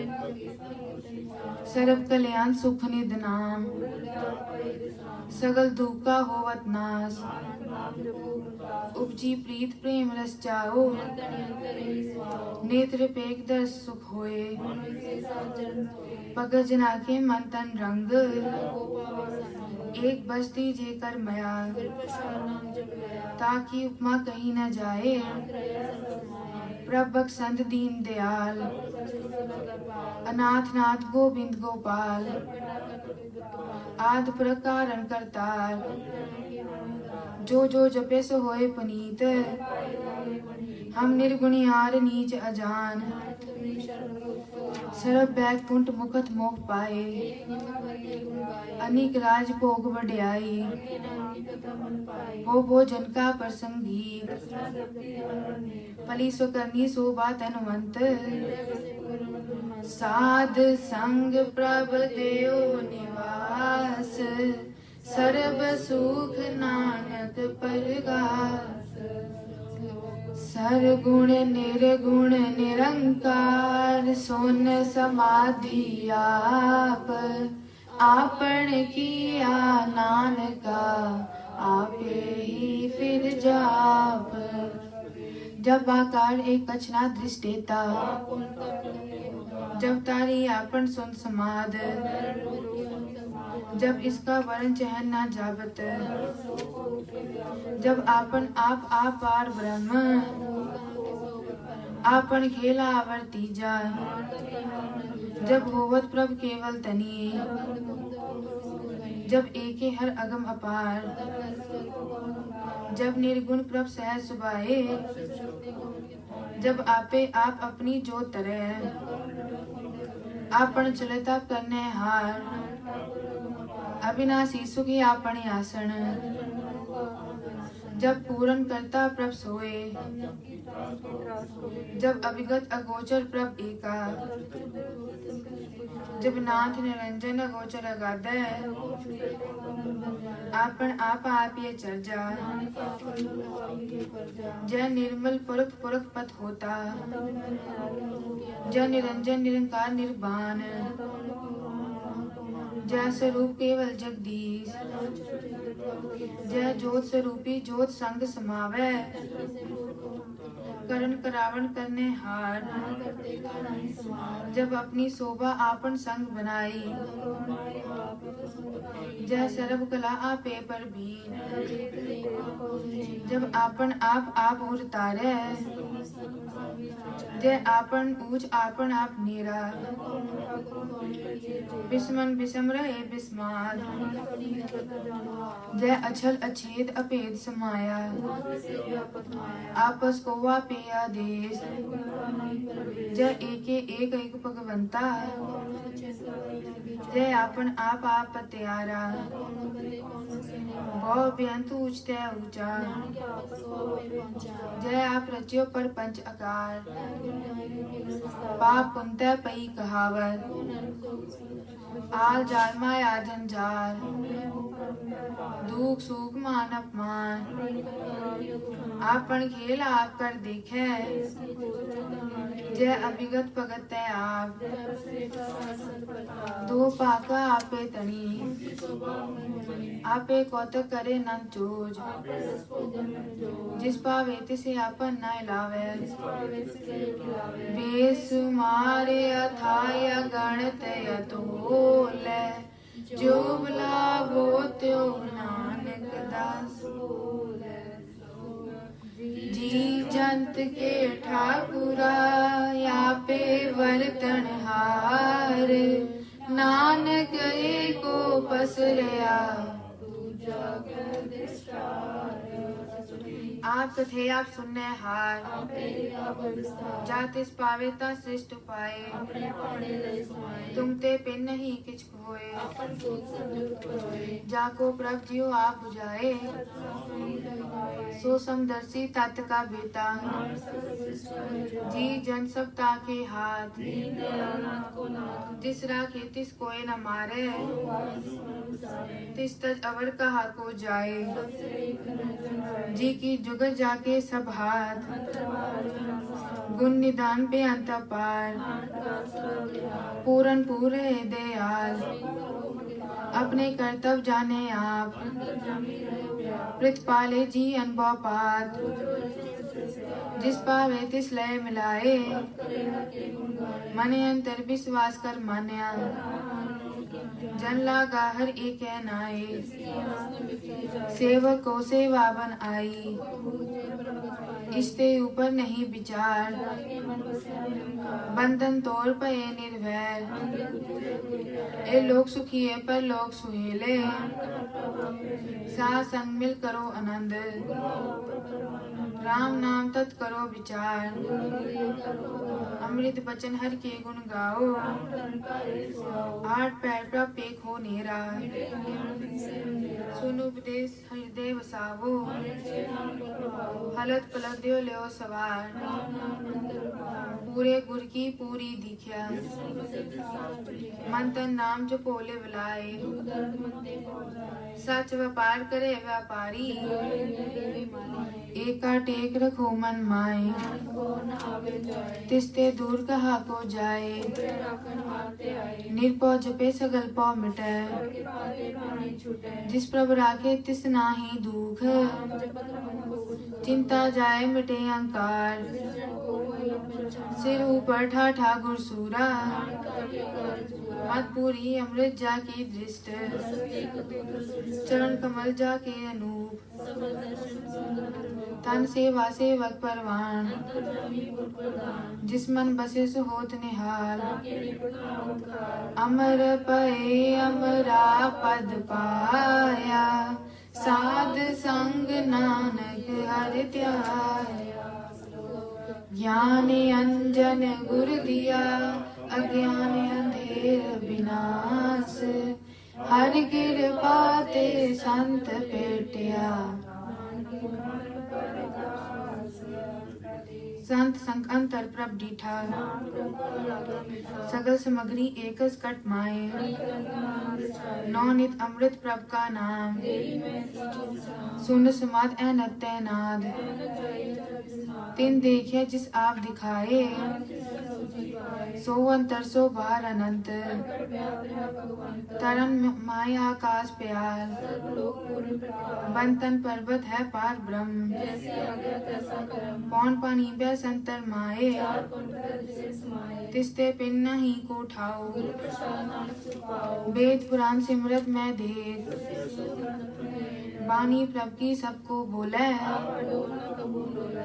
सर्व कल्याण सुख निध नाम सगल दुख का होवत नाश उपजी प्रीत प्रेम रस जाओ नेत्र पेक दर्श सुख होए भगत जना के मन तन रंग एक बस्ती जे कर मया ताकि उपमा कहीं न जाए प्रभक संत दीन दयाल अनाथ नाथ गोविंद गोपाल आद प्रकारन करताल जो जो जपे सो होए पुनीत हम निर्गुणियार नीच अजान सरब बैकुंठ मुखत मोह पाए अनिक राज भोग बढ़ाई वो जन का प्रसंगी पली सो करनी सो बात अनुमंत साध संग प्रभ देव निवास सर्ब सुख नानक परगास सरगुण निर्गुण निरंकार सोन समाधि आप आपन किया नानका आपे ही फिर जाप जब आकार एक कछना दृष्टेता जब तारी आपन सुन समाद जब इसका वर्ण चहन ना जावत जब आपन आप पार ब्रह्म आपन खेला आवर्ती जा जब होवत प्रभ केवल तनी जब एके हर अगम अपार जब निर्गुण प्रभ सहज सुभाए जब आपे आप अपनी जो तरह आपन चलता करने हार अविनाशी सुखी आपन आसन जब पूरन करता प्रभ सोए जब अविगत अगोचर प्रभ एका जब नाथ निरंजन अगोचर अगाधे आपन आप ये चर्चा जय निर्मल पुरख पुरख पथ होता जय निरंजन निरंकार निर्वाण जय स्वरूप केवल जगदीश जय ज्योत स्वरूपी ज्योत संग समावे करण करावण करने हार जब अपनी शोभा आपन संग बनाई जय सर्व कला आपे पर भी जब आपन आप उतारे जय आपन ऊंच आपन आप नीरा बिस्मन बिसम रहे बिस्माद जय अछल अछेद अपेद समाया आपस को वापे आदेश जय एके एक भगवंता जय आपन आप त्यारा भव बेअंत ऊंचते ऊंचा जय आप रच्यो पर पंच आकार पाप पुनते पई कहावत आल जाल माया झंझार दुख सुख मान अपमान आपन खेल आप कर देखे जय अभिगत भगत आप दो पाका आपे तनी आपे कौतक करे नन चोज जिस पावे तिसे आपन न लावे बेसुमारे अथाय गणत अतोल जो बुलावो त्यो नानक दास जी जंत के ठाकुरा या पे वर्तन हार नानक एको पसरया आप कथे आप सुनने हार जातिस पावे ता श्रेष्ठ पाए तुम ते पिन नहीं किछ होए जाको प्रभ जियो आप बुझाए सो समदर्शी तत् का बेटा जी जन सब ताके हाथ तिस राखे तिस कोई न मारे तिस तज अवर कहा को जाए जी की जुगत जाके सब हाथ, गुण निदान पे अंत पार, पूरन पूरे दयाल, अपने कर्तव्य जाने आप, प्रतिपाले जी अनुभव पात, जिस पावे तिस लय मिलाए, मने अंतर विश्वास कर मान्या, जन लागा हर एक नाये, सेवक को सेवा बन आई, इससे ऊपर नहीं विचार, बंधन तोड़ पे निर्भय, ए लोग सुखी है पर लोग सुहेले, साथ संग मिल करो आनंद, राम नाम तत् करो विचार, अमृत बचन हर के गुण गाओ, आठ पैर पर एक हो नेरा, सुन उपदेश हृदय वसावो, हलत पलक दियो लो सवार, पूरे गुर की पूरी दीख्या, मन तन नाम जो पोले बुलाए, सच व्यापार करे व्यापारी, एका टेक रखो मन माए, तिस्ते दूर कहा को जाए, निर्पौ जपे सगल पौ मिटे, जिस प्रभु राखे तिस नाही दुख, चिंता जाए मिटे अहंकार, सिर ऊपर ठाठा गुरसूरा, मत पूरी अमृत जाके दृष्ट, चरण कमल जाके अनूप, तन सेवा सेवक परवान, जिस मन बसे सो होत निहाल, अमर पए अमरा पद पाया, साध संग नानक हर ध्याया, ज्ञान अंजन गुर दिया, अज्ञान अंधेर विनाश, हर कृपा ते संत पेटिया, संत संग अंतर प्रभ डीठा, सगल सामग्री एकस कट माए, नौनित अमृत प्रभ का नाम, सुन समात ऐनत तैनाद, तिन देखे जिस आप दिखाए, सो अंतर सो बाहर अनंत, तरन माया आकाश प्यार, बंतन पर्वत है पार ब्रह्म, पौन पानी बे संतर माए, तिस्ते पिन नहीं को ठाओ, वेद पुराण सिमरत में देख, बानी प्रभ की सबको बोले,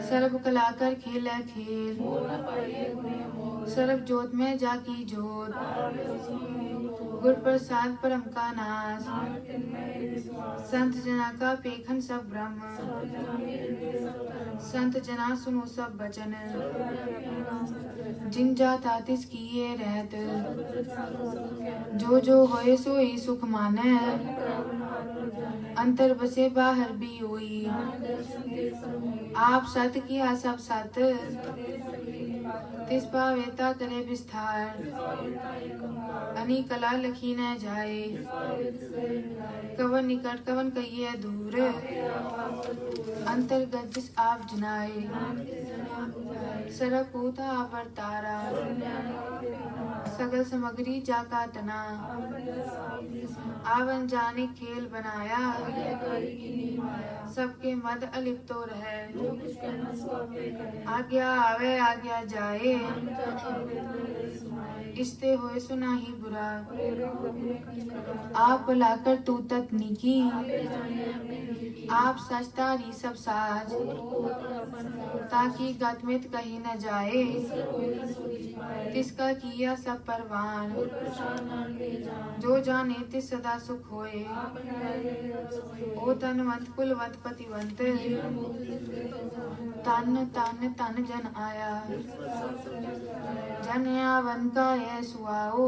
सर्व कला कर खेले खेल, सर्व जोत में जाकी जोत, गुर प्रसाद परम का नाश, संत जना का पेखन सब ब्रह्म, संत जना सुनो सब बचन, जिन जाता तिस किए रहत, जो होए सोई सुख माने, अंतर बसे बाहर भी होई, आप सत किया सब सत, तिस पावेता करे विस्तार, अनी कला लखी न जाए, कवन निकट कवन कहिए दूर, अंतर्गत जिस आप जनाए, सरपूता अवतारा, सगल सामग्री जाका तना, आवन जाने खेल बनाया, सबके मद अलिप्त तो रहे, आज्ञा आवे आज्ञा जाए, इसते होए सुना ही बुरा, आप बुलाकर तू तत्नी की, आप सचतारी सब साज, ताकि गतमित कहीं न जाए, तिसका किया सब परवान, जो जाने तिस सदा सुख होए, ओ तनवंत कुलवंत पतिवंत, तन तन तन जन आया, जन यावन का है सुआओ,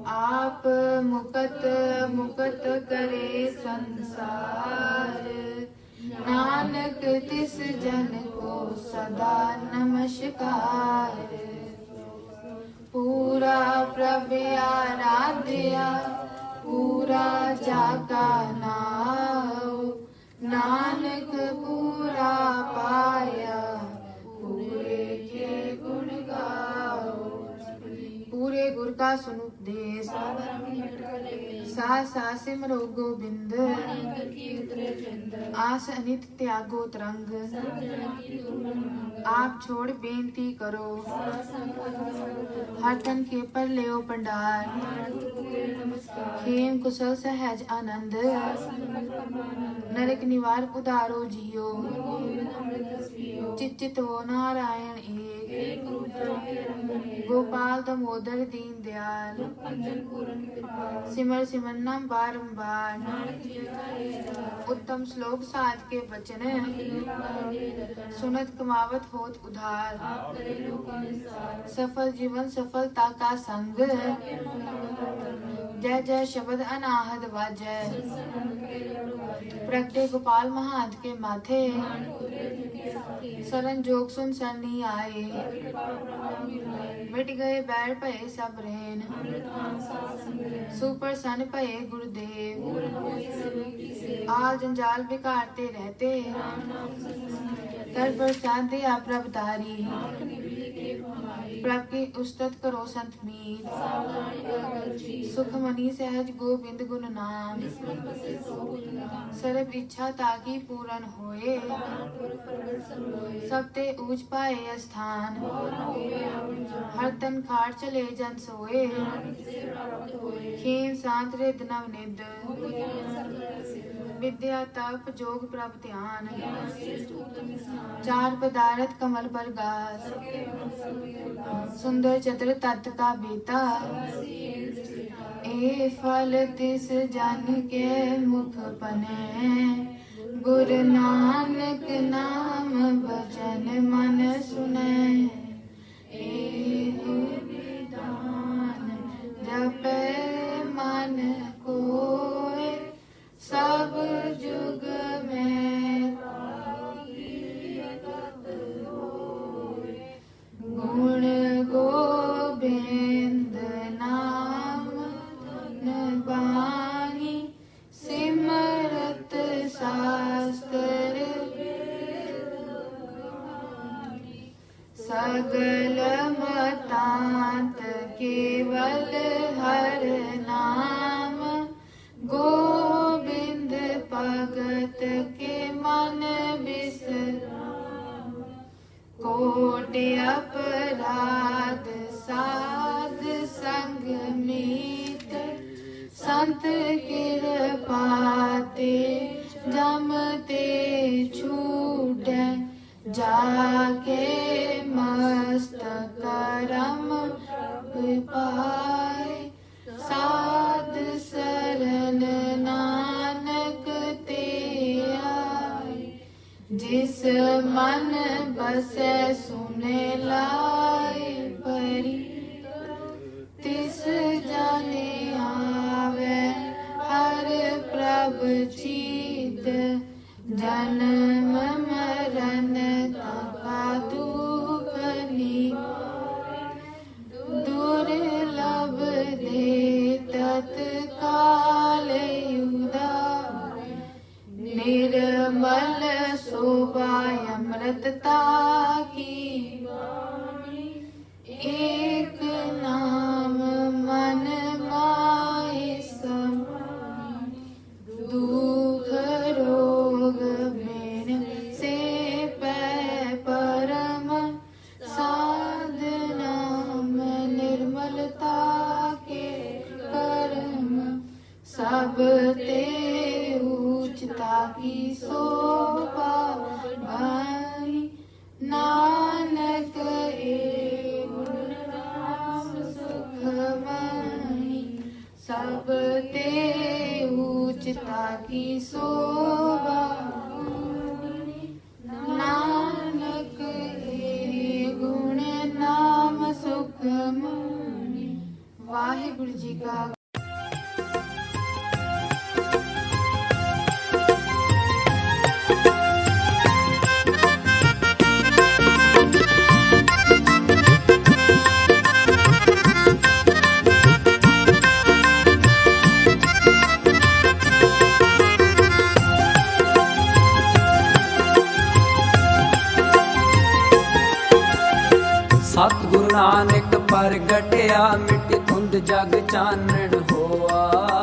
आप मुकत मुकत करे संसार, नानक तिस जन को सदा नमस्कार, पूरा प्रभु आराध्या, पूरा जाका नाम, नानक पूरा पाया पूरे के गुण गाओ। पूरे गुर का सुन उपदेश सा सिमरो गोबिंद। आस अनित त्यागो तरंग आप छोड़ बेनती करो। हर तन के पर लेओ पंडार खेम कुशल सहज आनंद। नरक निवार उदारो जियो चित वो नारायण एक। गोपाल दामोदर दीन दयाल सिमर सिमर नाम बारंबार। उत्तम श्लोक साध के वचन सुनत कमावत होत उधार। सफल जीवन सफलता का संग जय जय शब्द अनाहद वाजय। प्रगटे गोपाल महाद के माथे सरन जोग सुन सरनी आए। मिट गए बैर भये सब रेन सुप्रसन्न भये गुरुदेव। आल जंजाल बिगाड़ते रहते कर प्रसाद दिया प्रभुधारी। प्रभ की उस्तत करो संत मीर सुखमनी सहज गोविंद गुण नाम। सर्व इच्छा ताकि पूर्ण होए सब ते ऊंच पाए स्थान। हर तन खाट चले जन सोए खेम सांत रिद नवनिद। विद्या तप जोग प्रभ ध्यान चार पदार्थ कमल पर गास। सुंदर चतुर तत्व का बेटा ए फल तिस जन के मुख पने। गुरु नानक नाम भजन मन सुने। एहु विधान जपे मन कोय सब जुग में। गुण गोबिंद नाम बानी सिमरत शास्त्र। सगल मतांत केवल हर नाम। गोविंद भगत के मन बिसराम। कोट अपराध साध संग मीत। संत कृपाते जमते छूटे। जाके मस्त करम पाए। साध सरल नानक ते आए। जिस मन बसे सुने लाए परी। तिस जाने आवे हर प्रभ चीत। जन्म मरण का दुख दुर्लभ दे तत्काल उदार। निर्मल शोभा अमृतता की एक नाम मन माय समानी। दुख रोग बिन से पै परम। साध नाम निर्मलता के कर्म। सब ते ऊंचता की शोभा भारी। नानक ए गुण नाम सुखमनी। सब ते ऊंचता की शोभा। नानक ए गुण नाम सुखमनी। वाहिगुरु जी का सतगुरु नानक प्रगटिया मिटी धुंध जग चानण होआ।